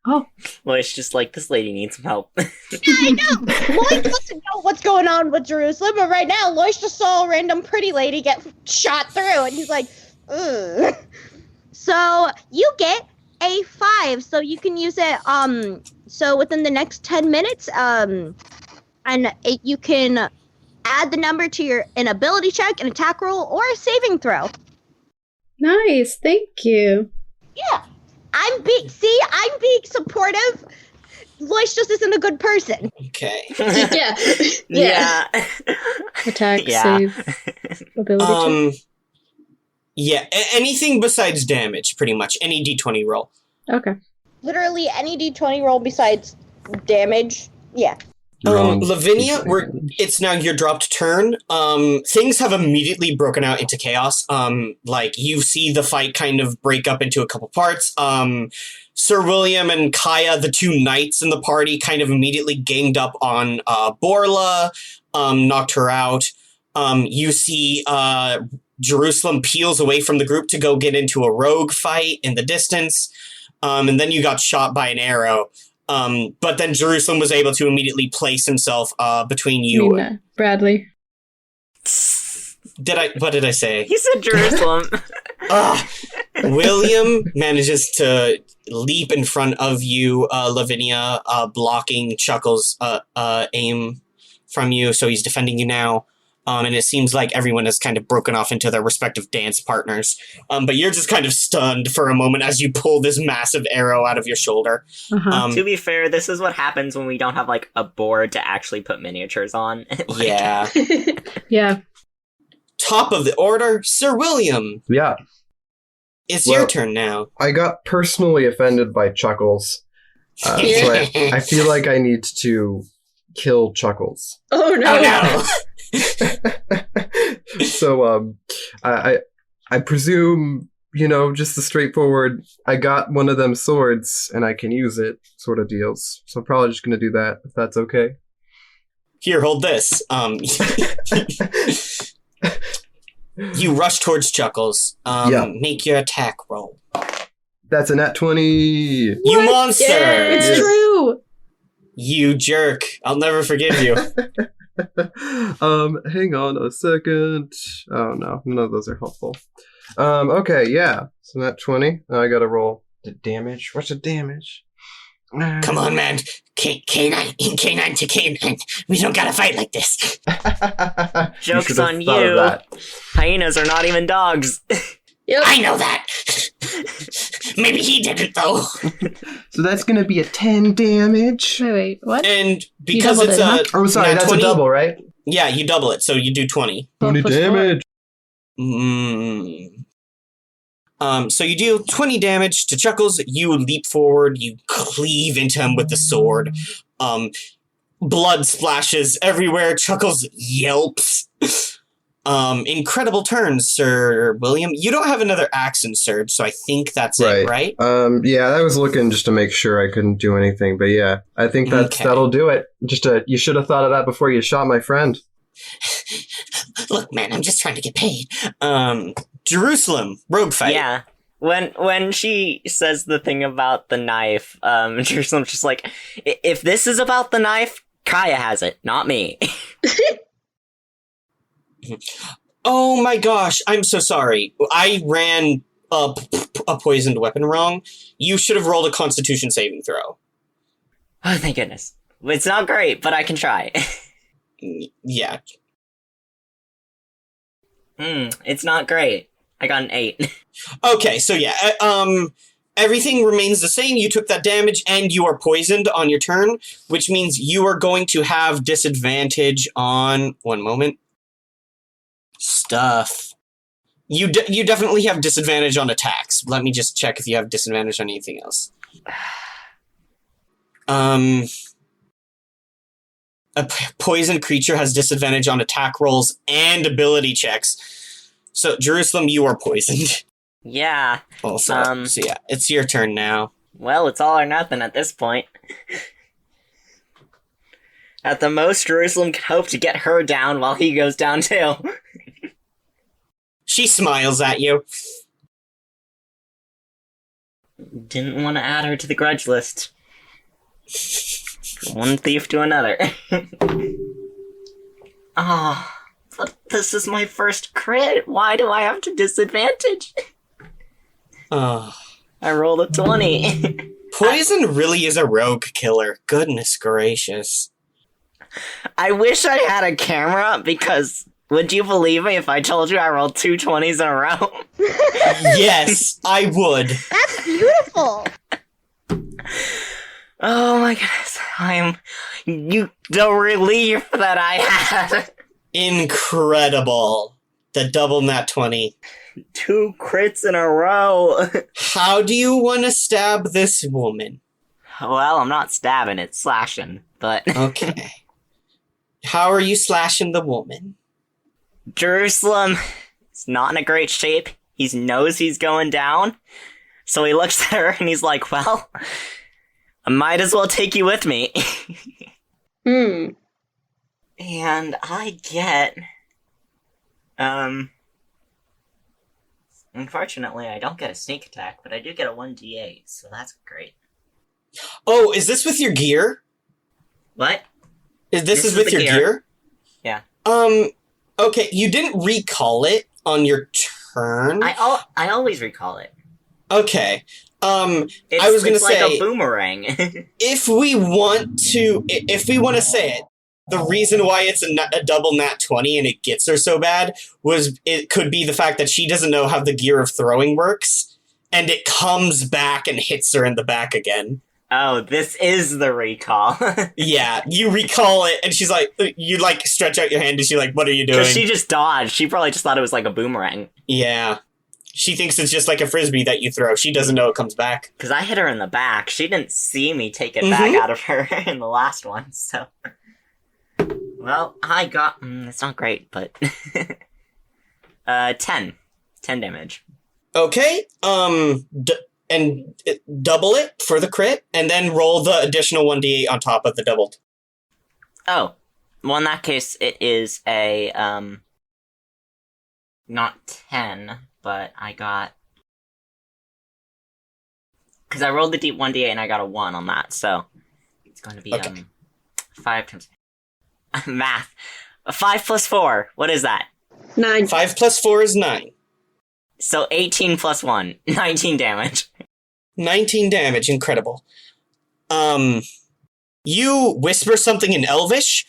Oh. Lois just like, this lady needs some help. Yeah, I know. Lois doesn't know what's going on with Jerusalem, but right now Lois just saw a random pretty lady get shot through, and he's like, ugh. So you get a 5, so you can use it. So within the next 10 minutes, you can add the number to an ability check, an attack roll, or a saving throw. Nice, thank you. Yeah, I'm being supportive. Lois just isn't a good person. Okay. Yeah. Yeah. Attack, Yeah. save, ability check. Yeah, anything besides damage, pretty much. Any d20 roll. Okay. Literally any d20 roll besides damage. Yeah. Wrong. Lavinia, it's now your dropped turn. Things have immediately broken out into chaos. Like, you see the fight kind of break up into a couple parts. Sir William and Kaya, the two knights in the party, kind of immediately ganged up on Borla, knocked her out. You see Jerusalem peels away from the group to go get into a rogue fight in the distance. And then you got shot by an arrow. But then Jerusalem was able to immediately place himself between you. Bradley. What did I say? He said Jerusalem. William manages to leap in front of you, Lavinia, blocking Chuckle's aim from you, so he's defending you now. And it seems like everyone has kind of broken off into their respective dance partners. But you're just kind of stunned for a moment as you pull this massive arrow out of your shoulder. Uh-huh. To be fair, this is what happens when we don't have, like, a board to actually put miniatures on. Like, Yeah. Yeah. Top of the order, Sir William. Yeah. It's your turn now. I got personally offended by Chuckles. So I feel like I need to kill Chuckles. Oh no! Oh no! So, I presume, just the straightforward, I got one of them swords and I can use it sort of deals. So I'm probably just gonna do that, if that's okay. Here, hold this. You rush towards Chuckles. Make your attack roll. That's a nat 20! You monster! Yeah. It's true! You jerk. I'll never forgive you. Hang on a second. Oh no, none of those are helpful. Okay, yeah. So nat 20. I gotta roll the damage. What's the damage? Come on, man. K9 to K9. We don't gotta fight like this. Joke's on you. Hyenas are not even dogs. Yep. I know that. Maybe he didn't, though. So that's gonna be a 10 damage. Wait, what? And because doubled it's it, huh? Oh, sorry, nat that's 20, a double, right? Yeah, you double it, so you do 20. 20 plus four. damage. So you deal 20 damage to Chuckles. You leap forward. You cleave into him with the sword. Blood splashes everywhere. Chuckles yelps. Incredible turn, Sir William. You don't have another axe in Surge, so I think that's it, right? Yeah, I was looking just to make sure I couldn't do anything, but yeah, I think that'll do it. You should have thought of that before you shot my friend. Look, man, I'm just trying to get paid. Jerusalem, rogue fight. Yeah. When she says the thing about the knife, Jerusalem's just like, if this is about the knife, Kaya has it, not me. Oh my gosh, I'm so sorry. I ran a poisoned weapon wrong. You should have rolled a Constitution saving throw. Oh, thank goodness. It's not great, but I can try. Yeah. It's not great. I got an 8. Okay, so yeah, everything remains the same. You took that damage, and you are poisoned on your turn, which means you are going to have disadvantage on... One moment. Stuff. You definitely have disadvantage on attacks. Let me just check if you have disadvantage on anything else. A poisoned creature has disadvantage on attack rolls and ability checks. So, Jerusalem, you are poisoned. Yeah. Also, so yeah, it's your turn now. Well, it's all or nothing at this point. At the most, Jerusalem can hope to get her down while he goes down too. She smiles at you. Didn't want to add her to the grudge list. One thief to another. But this is my first crit. Why do I have to disadvantage? I rolled a 20. Poison really is a rogue killer. Goodness gracious. I wish I had a camera, because would you believe me if I told you I rolled 2 20s in a row? Yes, I would. That's beautiful. Oh my goodness. The relief that I had. Incredible. The double nat 20. 2 crits in a row. How do you want to stab this woman? Well, I'm not stabbing, it's slashing, but... Okay. How are you slashing the woman? Jerusalem is not in a great shape. He knows he's going down. So he looks at her and he's like, well, I might as well take you with me. And I get... Unfortunately, I don't get a sneak attack, but I do get a 1d8, so that's great. Oh, is this with your gear? What? This is with your gear? Yeah. Okay, you didn't recall it on your turn. I always recall it. Okay. I was gonna it's say, like a boomerang. if we want to say it, the reason why it's a double nat 20 and it gets her so bad was it could be the fact that she doesn't know how the gear of throwing works, and it comes back and hits her in the back again. Oh, this is the recall. Yeah, you recall it, and she's like, you like stretch out your hand, and she's like, what are you doing? Because she just dodged. She probably just thought it was like a boomerang. Yeah. She thinks it's just like a frisbee that you throw. She doesn't know it comes back. Because I hit her in the back. She didn't see me take it back out of her in the last one, so... Well, I got... it's not great, but... 10. 10 damage. Okay, double it for the crit, and then roll the additional 1d8 on top of the doubled. Oh. Well, in that case, it is a, not 10, but I got... Because I rolled the 1d8 and I got a 1 on that, so... It's going to be, 5 times... Math. 5 plus 4. What is that? 9. 5 plus 4 is 9. So 18 plus 1. 19 damage. 19 damage. Incredible. You whisper something in Elvish,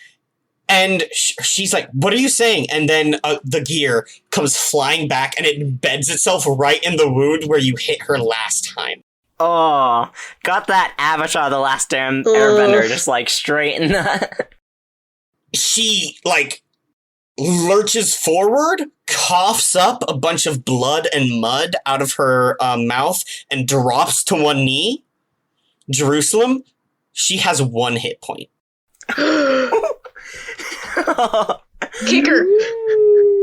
And she's like, what are you saying? And then the gear comes flying back and it embeds itself right in the wound where you hit her last time. Oh, got that Avatar the Last Airbender just like straight in the... She, like, lurches forward, coughs up a bunch of blood and mud out of her mouth, and drops to one knee. Jerusalem, she has 1 hit point. Kick her.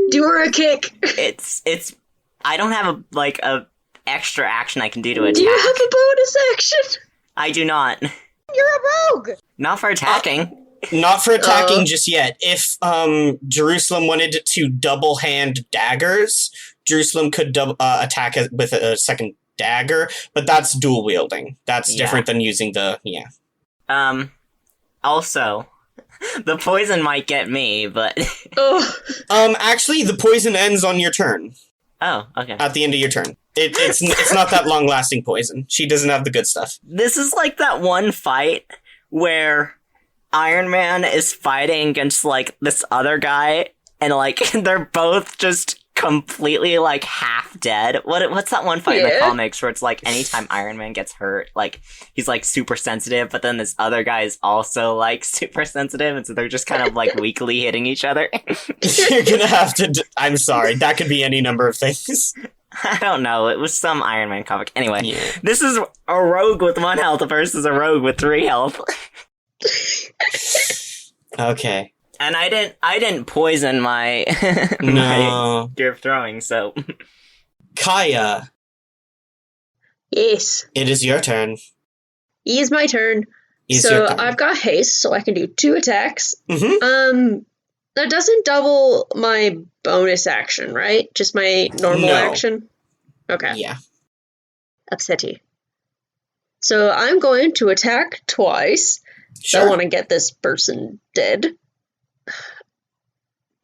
Do her a kick. It's I don't have a extra action I can do to attack. Do you have a bonus action? I do not. You're a rogue! Not for attacking. Not for attacking just yet. If Jerusalem wanted to double hand daggers, Jerusalem could attack with a second dagger, but that's dual wielding. That's different than using the Also, the poison might get me, but actually the poison ends on your turn. Oh, okay. At the end of your turn. It's not that long lasting poison. She doesn't have the good stuff. This is like that one fight where Iron Man is fighting against like this other guy, and like they're both just completely like half dead. What's that one fight in the comics where it's like anytime Iron Man gets hurt, like he's like super sensitive, but then this other guy is also like super sensitive, and so they're just kind of like weakly hitting each other. You're gonna have to. I'm sorry. That could be any number of things. I don't know. It was some Iron Man comic. Anyway, this is a rogue with 1 health versus a rogue with 3 health. Okay. And I didn't poison my my gear of throwing, so Kaya. Yes. It is your turn. It is my turn. It's so your turn. I've got haste, so I can do 2 attacks. Mm-hmm. That doesn't double my bonus action, right? Just my normal action? Okay. Yeah. Upsetty. So I'm going to attack twice. Sure. I want to get this person dead.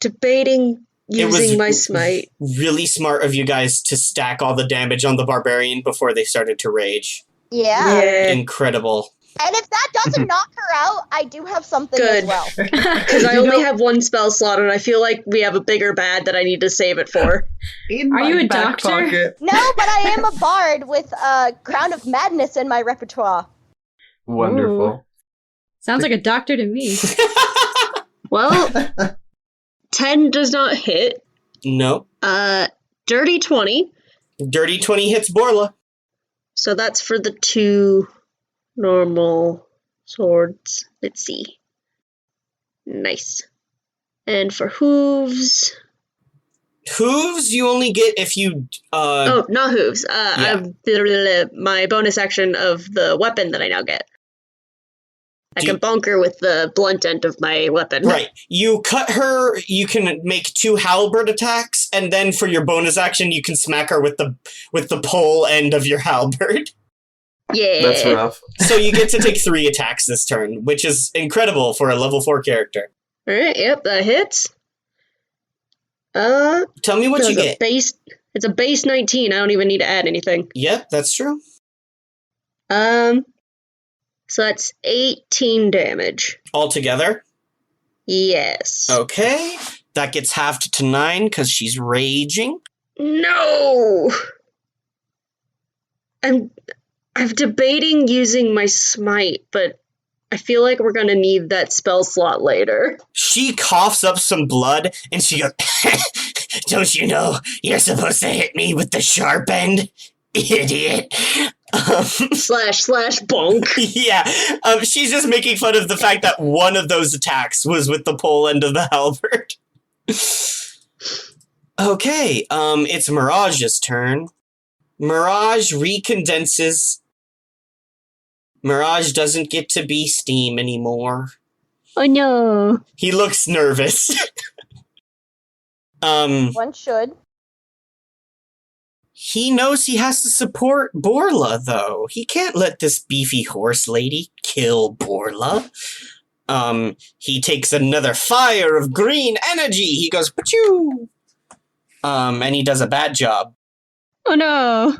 Debating using my smite. Really smart of you guys to stack all the damage on the barbarian before they started to rage. Yeah. Incredible. And if that doesn't knock her out, I do have something as well. Because I only have 1 spell slot, and I feel like we have a bigger bad that I need to save it for. Are you a doctor? Pocket. No, but I am a bard with Crown of Madness in my repertoire. Wonderful. Ooh. Sounds like a doctor to me. Well, 10 does not hit. Nope. Dirty 20. Dirty 20 hits Borla. So that's for the 2 normal swords. Let's see. Nice. And for hooves... Hooves you only get if you... Oh, not hooves. My bonus action of the weapon that I now get. I can bonk her with the blunt end of my weapon. Right. You cut her, you can make 2 halberd attacks, and then for your bonus action, you can smack her with the pole end of your halberd. Yeah. That's rough. So you get to take 3 attacks this turn, which is incredible for a level 4 character. Alright, yep, that hits. Tell me what you get. It's a base 19, I don't even need to add anything. Yep, that's true. So that's 18 damage. Altogether? Yes. Okay. That gets halved to 9 because she's raging. No! I'm debating using my smite, but I feel like we're gonna need that spell slot later. She coughs up some blood, and she goes, don't you know you're supposed to hit me with the sharp end? Idiot. Slash bonk. Yeah, she's just making fun of the fact that one of those attacks was with the pole end of the halberd. Okay, it's Mirage's turn. Mirage recondenses. Mirage doesn't get to be steam anymore. Oh no. He looks nervous. One should. He knows he has to support Borla, though. He can't let this beefy horse lady kill Borla. He takes another fire of green energy. He goes, pachoo! And he does a bad job. Oh no.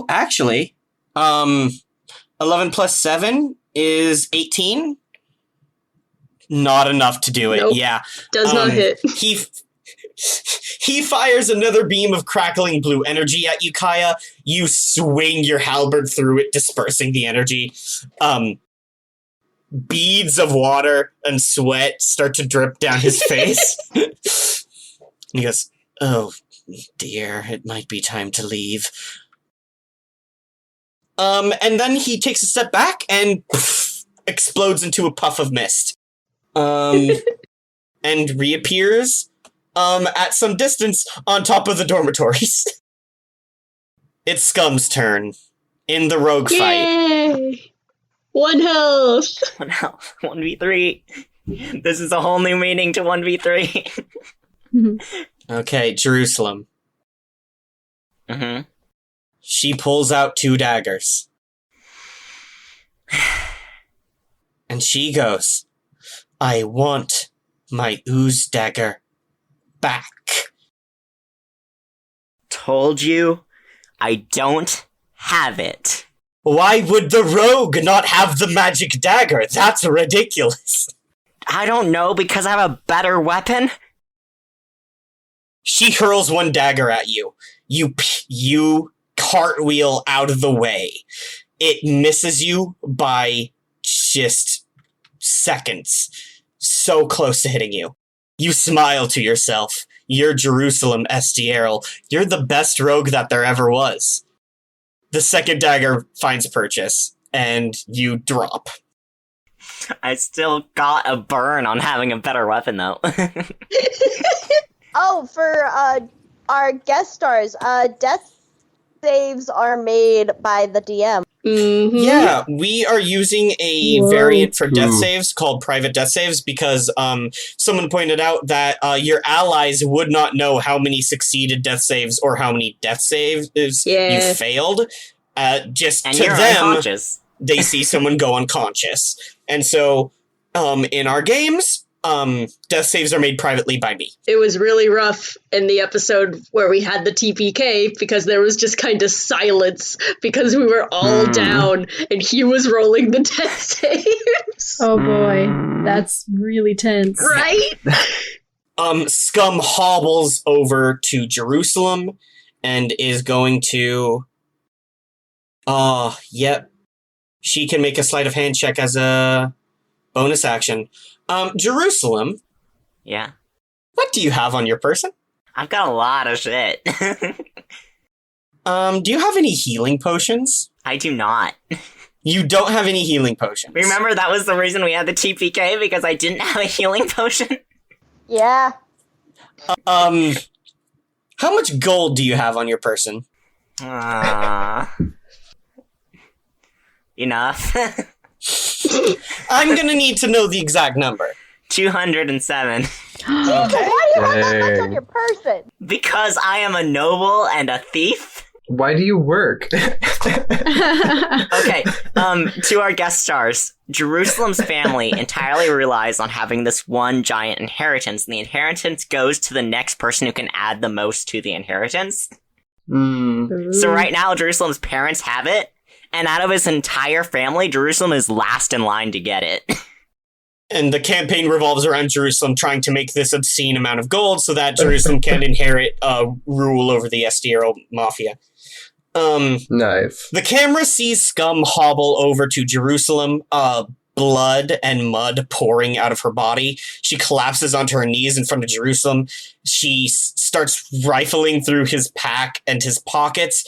Actually, 11 plus 7 is 18. Not enough to do it. Nope. Yeah. Does not hit. He fires another beam of crackling blue energy at you, Kaya. You swing your halberd through it, dispersing the energy. Beads of water and sweat start to drip down his face. He goes, "Oh dear, it might be time to leave." And then he takes a step back and explodes into a puff of mist. And reappears at some distance on top of the dormitories. It's Scum's turn in the rogue fight. Yay! 1 health. 1v3. This is a whole new meaning to 1v3. Okay, Jerusalem. Mm-hmm. She pulls out 2 daggers. And she goes, "I want my ooze dagger back." Told you, I don't have it. Why would the rogue not have the magic dagger? That's ridiculous. I don't know, because I have a better weapon? She hurls 1 dagger at you. You cartwheel out of the way. It misses you by just seconds. So close to hitting you. You smile to yourself. You're Jerusalem Estierl. You're the best rogue that there ever was. The second dagger finds purchase, and you drop. I still got a burn on having a better weapon, though. Oh, for our guest stars, death saves are made by the DM. Mm-hmm. Yeah, we are using a Whoa. variant for death Ooh. saves called private death saves because someone pointed out that your allies would not know how many succeeded death saves or how many death saves Yeah. you failed. Just And to you're them, unconscious. they see someone go unconscious. And so in our games, death saves are made privately by me. It was really rough in the episode where we had the TPK because there was just kind of silence because we were all down and he was rolling the death saves. Oh boy, that's really tense. Right? Scum hobbles over to Jerusalem and is going to... yep. She can make a sleight of hand check as a bonus action. Jerusalem, Yeah. what do you have on your person? I've got a lot of shit. Do you have any healing potions? I do not. You don't have any healing potions. Remember, that was the reason we had the TPK, because I didn't have a healing potion? Yeah. How much gold do you have on your person? Enough. I'm gonna need to know the exact number. 207. Okay. Why do you have that much on Dang. your person? Because I am a noble and a thief? Why do you work? Okay, to our guest stars, Jerusalem's family entirely relies on having this one giant inheritance, and the inheritance goes to the next person who can add the most to the inheritance. So right now, Jerusalem's parents have it, and out of his entire family, Jerusalem is last in line to get it. And the campaign revolves around Jerusalem trying to make this obscene amount of gold so that Jerusalem can inherit rule over the Estiero Mafia. Nice. The camera sees Scum hobble over to Jerusalem, blood and mud pouring out of her body. She collapses onto her knees in front of Jerusalem. She starts rifling through his pack and his pockets,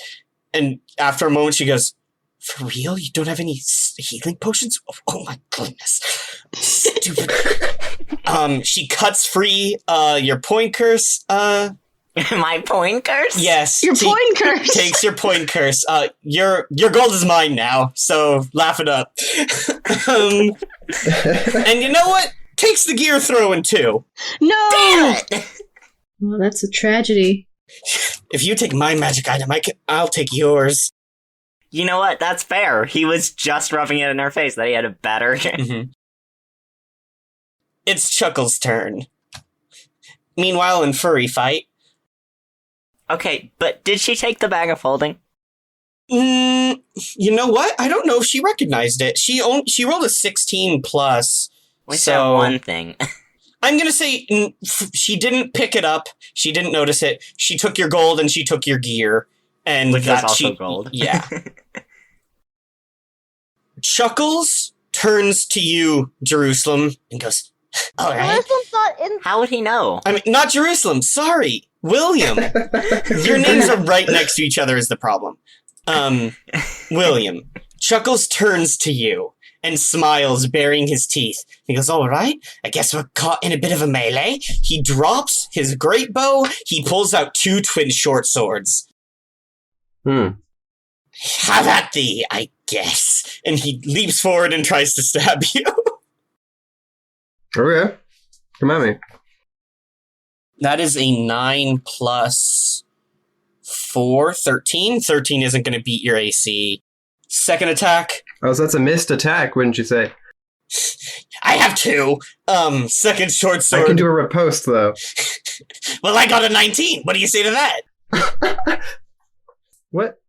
and after a moment she goes, "For real? You don't have any healing potions? Oh my goodness. Stupid." She cuts free your point curse. My point curse? Yes. Your she point curse. Takes your point curse. Your gold is mine now, so laugh it up. And you know what? Takes the gear throwing too. No! Damn it! Well, that's a tragedy. If you take my magic item, I'll take yours. You know what? That's fair. He was just rubbing it in her face that he had a better. It's Chuckle's turn. Meanwhile, in Furry Fight, Okay, but did she take the bag of holding? you know what? I don't know if she recognized it. She rolled a 16 plus, What's So- that one thing? I'm gonna say she didn't pick it up. She didn't notice it. She took your gold and she took your gear, and Which was that also she gold. Yeah. Chuckles turns to you, Jerusalem, and goes, "All right." Jerusalem's not in. How would he know? I mean, not Jerusalem. Sorry, William. Your names are right next to each other. Is the problem? William. Chuckles turns to you and smiles, baring his teeth. He goes, "All right, I guess we're caught in a bit of a melee." He drops his great bow. He pulls out 2 twin short swords. Hmm. "Have at thee, I guess." And he leaps forward and tries to stab you. Okay. Come at me. That is a 9 plus 4, 13. 13 isn't going to beat your AC. Second attack. Oh, so that's a missed attack, wouldn't you say? I have 2. Second short sword. I can do a riposte, though. Well, I got a 19. What do you say to that? What?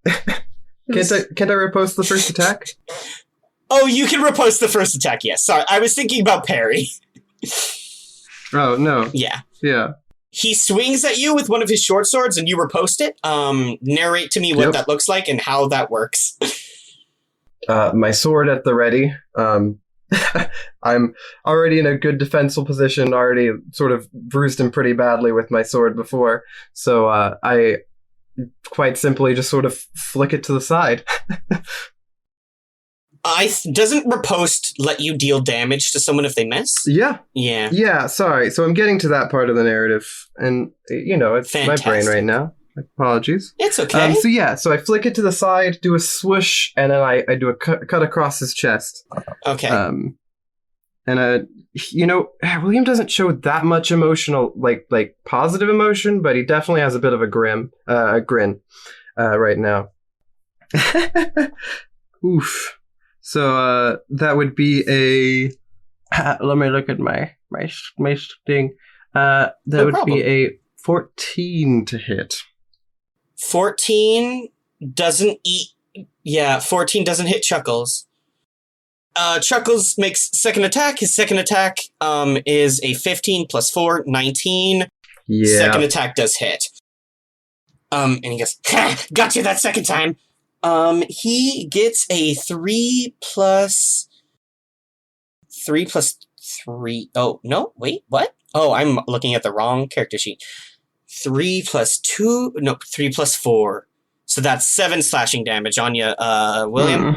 Can't I riposte the first attack? Oh, you can riposte the first attack, yes. Sorry, I was thinking about parry. Oh, no. Yeah. Yeah. He swings at you with one of his short swords and you riposte it. Narrate to me what Yep. that looks like and how that works. My sword at the ready. I'm already in a good defensive position, already sort of bruised him pretty badly with my sword before. So I quite simply just sort of flick it to the side. Doesn't riposte let you deal damage to someone if they miss? Yeah. Yeah. Yeah, sorry. So I'm getting to that part of the narrative. And, it's my brain Fantastic. right now. Apologies. It's okay. So I flick it to the side, do a swoosh, and then I do a cut across his chest. Okay. William doesn't show that much emotional, like positive emotion, but he definitely has a bit of a grin right now. Oof. So that would be a. Let me look at my thing. That No would problem. be a 14 to hit. 14 doesn't eat. Yeah, 14 doesn't hit Chuckles. Chuckles makes second attack. His second attack is a 15 plus 4, 19. Yeah. Second attack does hit. And he goes, "Ha! Got you that second time." He gets a 3 plus 3. Oh, no, wait, what? Oh, I'm looking at the wrong character sheet. 3 plus 2, no, 3 plus 4. So that's 7 slashing damage on you, William.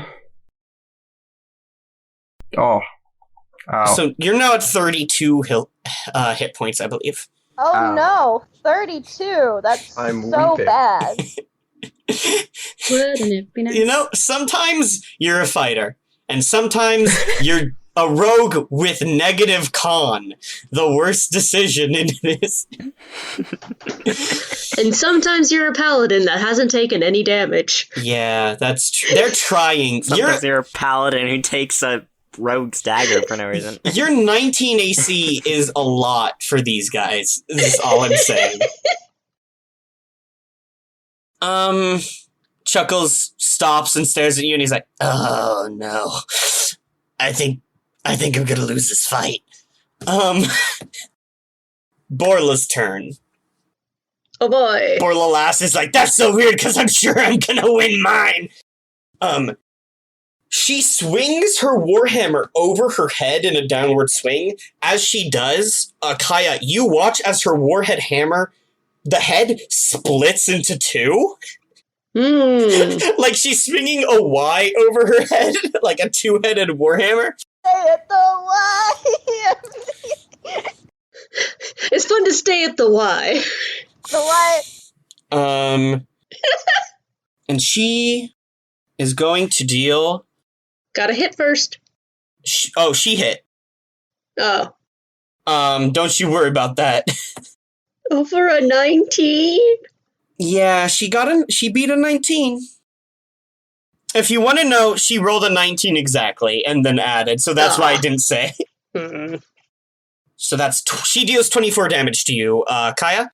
Oh. Ow. So you're now at 32 hit points, I believe. Oh Ow. no, 32. That's I'm so weeping. bad. Wouldn't it be nice? You know, sometimes you're a fighter, and sometimes you're a rogue with negative con. The worst decision in this. And sometimes you're a paladin that hasn't taken any damage. Yeah, that's true. They're trying. Sometimes you're a paladin who takes a rogue's dagger for no reason. Your 19 AC is a lot for these guys. This is all I'm saying. Chuckles stops and stares at you and he's like, "Oh no. I think I'm gonna lose this fight." Borla's turn. Oh boy. Borla Lass is like, "That's so weird because I'm sure I'm gonna win mine." She swings her warhammer over her head in a downward swing. As she does, Kaya, you watch as her warhead hammer, the head splits into 2. Like she's swinging a Y over her head, like a 2-headed warhammer. Say it the Y. It's fun to stay at the Y. The Y. And she is going to deal. Gotta hit first. She hit. Oh. Don't you worry about that. Oh, for a 19? Yeah, she beat a 19. If you want to know, she rolled a 19 exactly and then added, so that's why I didn't say. So that's she deals 24 damage to you, Kaya.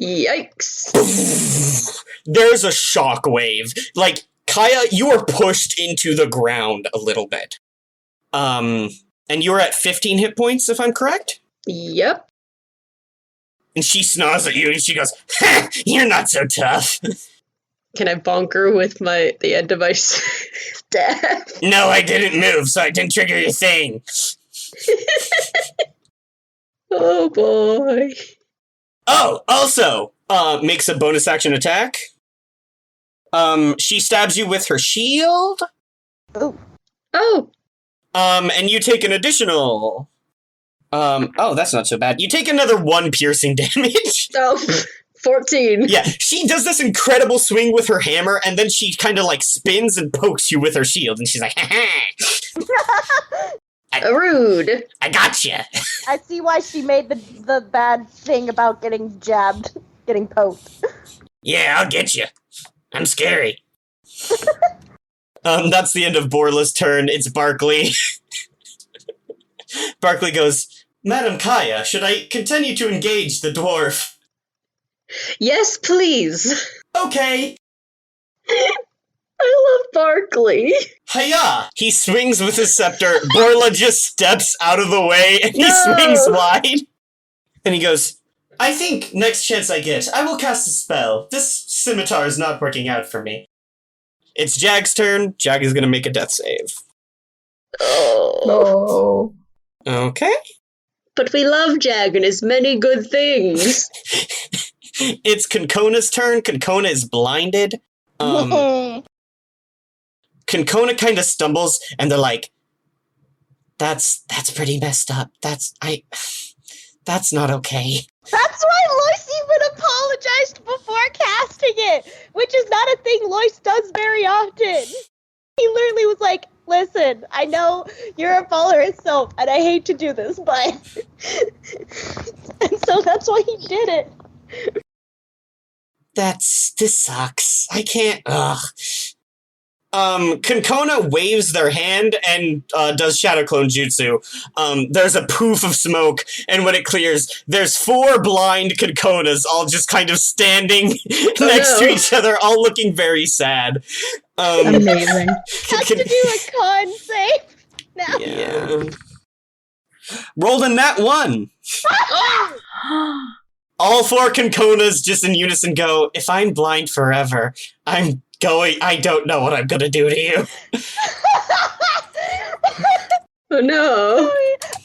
Yikes. There's a shockwave. Like, Kaya, you are pushed into the ground a little bit. And you're at 15 hit points, if I'm correct? Yep. And she snarls at you and she goes, "Ha! You're not so tough." Can I bonk her with the end of my staff? No, I didn't move, so I didn't trigger your thing. Oh boy. Oh, also, makes a bonus action attack. She stabs you with her shield. Oh. And you take an additional... oh, that's not so bad. You take another 1 piercing damage. Oh, 14. Yeah, she does this incredible swing with her hammer, and then she kind of, like, spins and pokes you with her shield, and she's like, "Ha-ha! Rude. I gotcha." I see why she made the bad thing about getting jabbed, getting poked. Yeah, I'll get you. I'm scary. That's the end of Borla's turn. It's Barkley. Barkley goes, "Madam Kaya, should I continue to engage the dwarf?" Yes, please. Okay. I love Barkley. Hiya! He swings with his scepter. Borla just steps out of the way, and he swings wide. And he goes, "I think next chance I get, I will cast a spell. This scimitar is not working out for me." It's Jag's turn. Jag is going to make a death save. Oh. Okay. But we love Jag and his many good things. It's Konkona's turn. Konkona is blinded. Konkona kind of stumbles, and they're like, That's pretty messed up. That's not okay." That's why Lois even apologized before casting it, which is not a thing Lois does very often. He literally was like, "Listen, I know you're a follower of soap, and I hate to do this, but..." And so that's why he did it. This sucks. I can't, ugh. Konkona waves their hand and does Shadow Clone Jutsu. There's a poof of smoke, and when it clears, there's 4 blind Konkonas all just kind of standing next to each other, all looking very sad. Amazing. Have to do a con save now. Yeah. Rolled a nat 1. All 4 Konkonas just in unison go, "If I'm blind forever, I don't know what I'm gonna do to you." Oh no.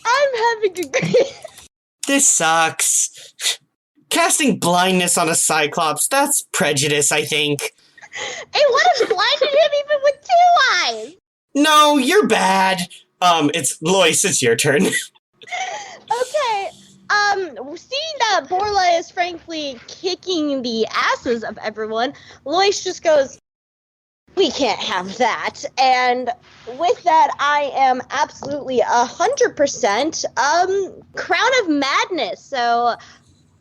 I'm having a great... This sucks. Casting blindness on a Cyclops, that's prejudice, I think. It would have blinded him even with 2 eyes! No, you're bad. It's Lois, it's your turn. Okay, seeing that Borla is frankly kicking the asses of everyone, Lois just goes, "We can't have that." And with that, I am absolutely 100% Crown of Madness. So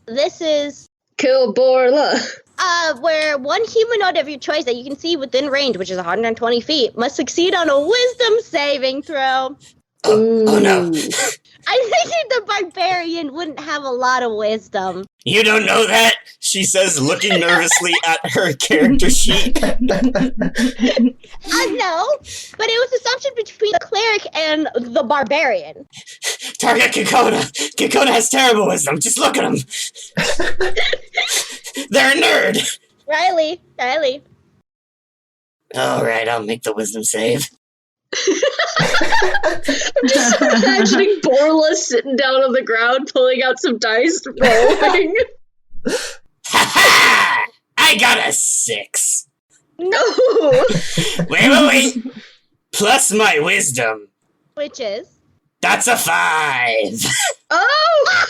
this is Kill Borla. where one humanoid of your choice that you can see within range, which is 120 feet, must succeed on a wisdom saving throw. Oh no. I figured the barbarian wouldn't have a lot of wisdom. You don't know that? She says, looking nervously at her character sheet. I know, but it was assumption between the cleric and the barbarian. Target Konkona. Konkona has terrible wisdom. Just look at him. They're a nerd. Riley. Alright, I'll make the wisdom save. I'm just imagining Borla sitting down on the ground, pulling out some dice, rolling. Ha-ha! I got a 6. No! Wait. Plus my wisdom. Which is? That's a 5. Oh!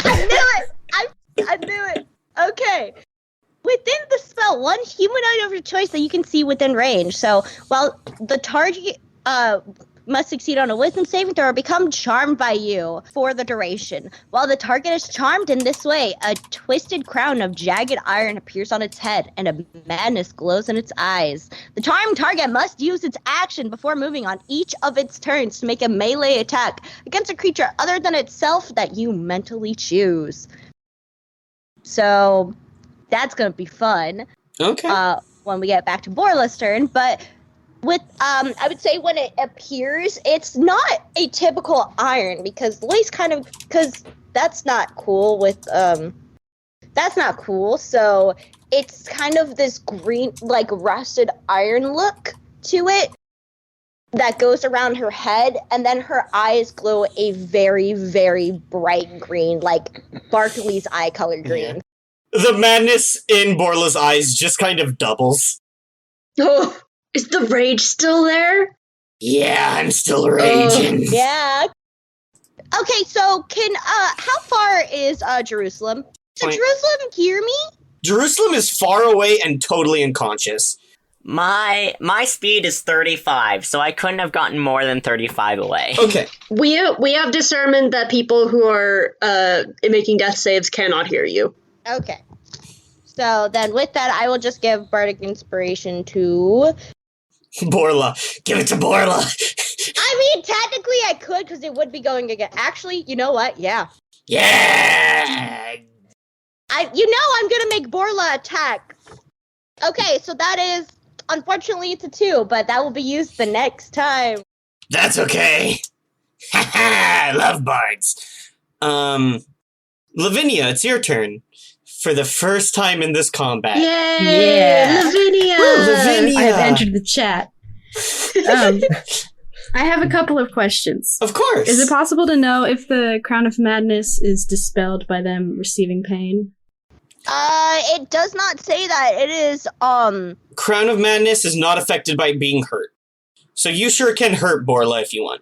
I knew it! Okay. Within the spell, one humanoid of your choice that you can see within range. So while the target must succeed on a wisdom saving throw or become charmed by you for the duration. While the target is charmed in this way, a twisted crown of jagged iron appears on its head and a madness glows in its eyes. The charmed target must use its action before moving on each of its turns to make a melee attack against a creature other than itself that you mentally choose. So that's going to be fun. Okay. When we get back to Borla's turn, but With I would say when it appears, it's not a typical iron because Loy's because that's not cool with that's not cool. So it's kind of this green, like rusted iron look to it that goes around her head, and then her eyes glow a very, very bright green, like Barkley's eye color green. The madness in Borla's eyes just kind of doubles. Oh, is the rage still there? Yeah, I'm still raging. Yeah. Okay, so how far is Jerusalem? Does Jerusalem hear me? Jerusalem is far away and totally unconscious. My speed is 35, so I couldn't have gotten more than 35 away. Okay. We have discernment that people who are making death saves cannot hear you. Okay. So then with that, I will just give Bardic Inspiration to... Borla. Give it to Borla. I mean, technically I could, because it would be going again. Actually, you know what? Yeah. Yeah! I'm gonna make Borla attack. Okay, so that is... Unfortunately, it's a 2, but that will be used the next time. That's okay. Ha I love bards. Lavinia, it's your turn. For the first time in this combat. Yay! Yeah. Lavinia! Woo, Lavinia! I have entered the chat. I have a couple of questions. Of course. Is it possible to know if the Crown of Madness is dispelled by them receiving pain? It does not say that. It is, Crown of Madness is not affected by being hurt. So you sure can hurt Borla if you want.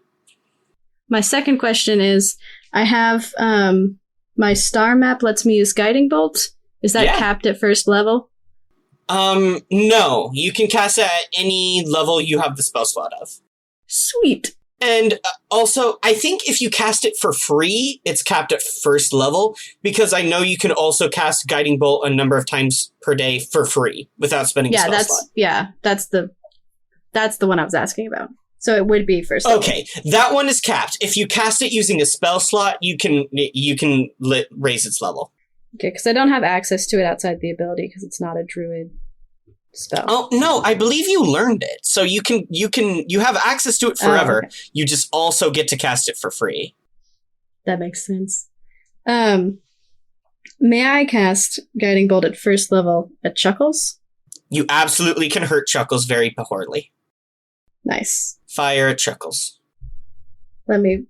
My second question is, I have, my star map lets me use Guiding Bolt. Is that capped at first level? No. You can cast it at any level you have the spell slot of. Sweet. And also, I think if you cast it for free, it's capped at first level, because I know you can also cast Guiding Bolt a number of times per day for free without spending a spell slot. That's the one I was asking about. So it would be first level. Okay, that one is capped. If you cast it using a spell slot, you can raise its level. Okay, because I don't have access to it outside the ability because it's not a druid spell. Oh no, I believe you learned it, so you have access to it forever. Oh, okay. You just also get to cast it for free. That makes sense. May I cast Guiding Bolt at first level at Chuckles? You absolutely can hurt Chuckles very poorly. Nice. Fire at Chuckles. Been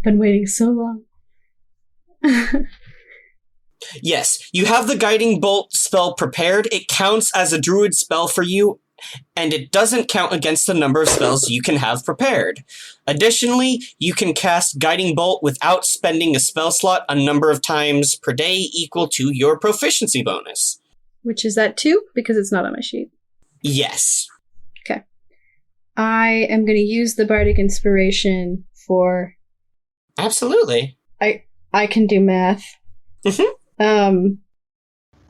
waiting so long. Yes, you have the Guiding Bolt spell prepared. It counts as a druid spell for you, and it doesn't count against the number of spells you can have prepared. Additionally, you can cast Guiding Bolt without spending a spell slot a number of times per day equal to your proficiency bonus. Which is that 2? Because it's not on my sheet. Yes. Okay. I am going to use the Bardic Inspiration for... Absolutely. I can do math. Mm-hmm.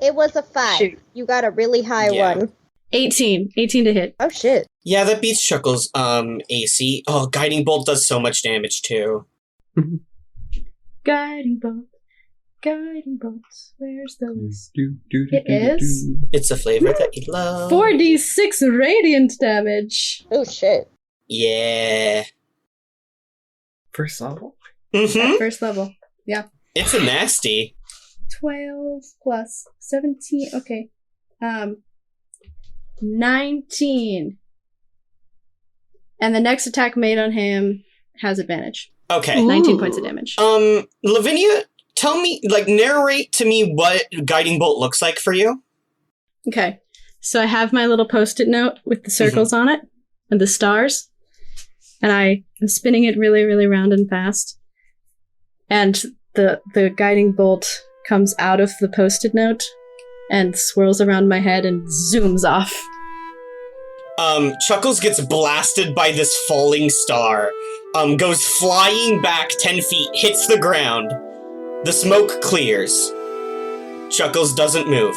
It was a 5. Shoot. You got a really high one. 18 to hit. Oh shit. Yeah, that beats Chuckles' AC. Oh, Guiding Bolt does so much damage too. Guiding Bolt. Where's the list? It is It's a flavor that you love. 4d6 radiant damage. Oh shit. Yeah. First level? Mm-hmm. At first level. Yeah. It's a nasty. 12 plus 17. Okay. 19. And the next attack made on him has advantage. Okay. 19 points of damage. Lavinia, tell me, narrate to me what Guiding Bolt looks like for you. Okay. So I have my little post-it note with the circles on it and the stars. And I am spinning it really, really round and fast. And the Guiding Bolt comes out of the post-it note and swirls around my head and zooms off. Chuckles gets blasted by this falling star, goes flying back 10 feet, hits the ground. The smoke clears. Chuckles doesn't move.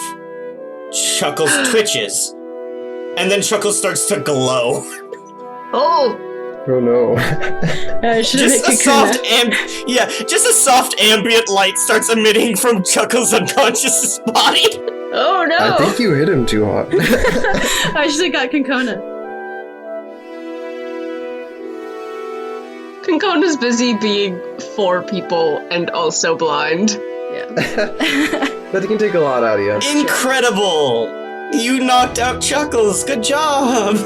Chuckles twitches. And then Chuckles starts to glow. Oh! Oh no. Just a soft ambient light starts emitting from Chuckles' unconscious body. Oh no! I think you hit him too hard. I should have got Concona. Concona's busy being 4 people and also blind. Yeah. But it can take a lot out of you. Incredible! You knocked out Chuckles. Good job.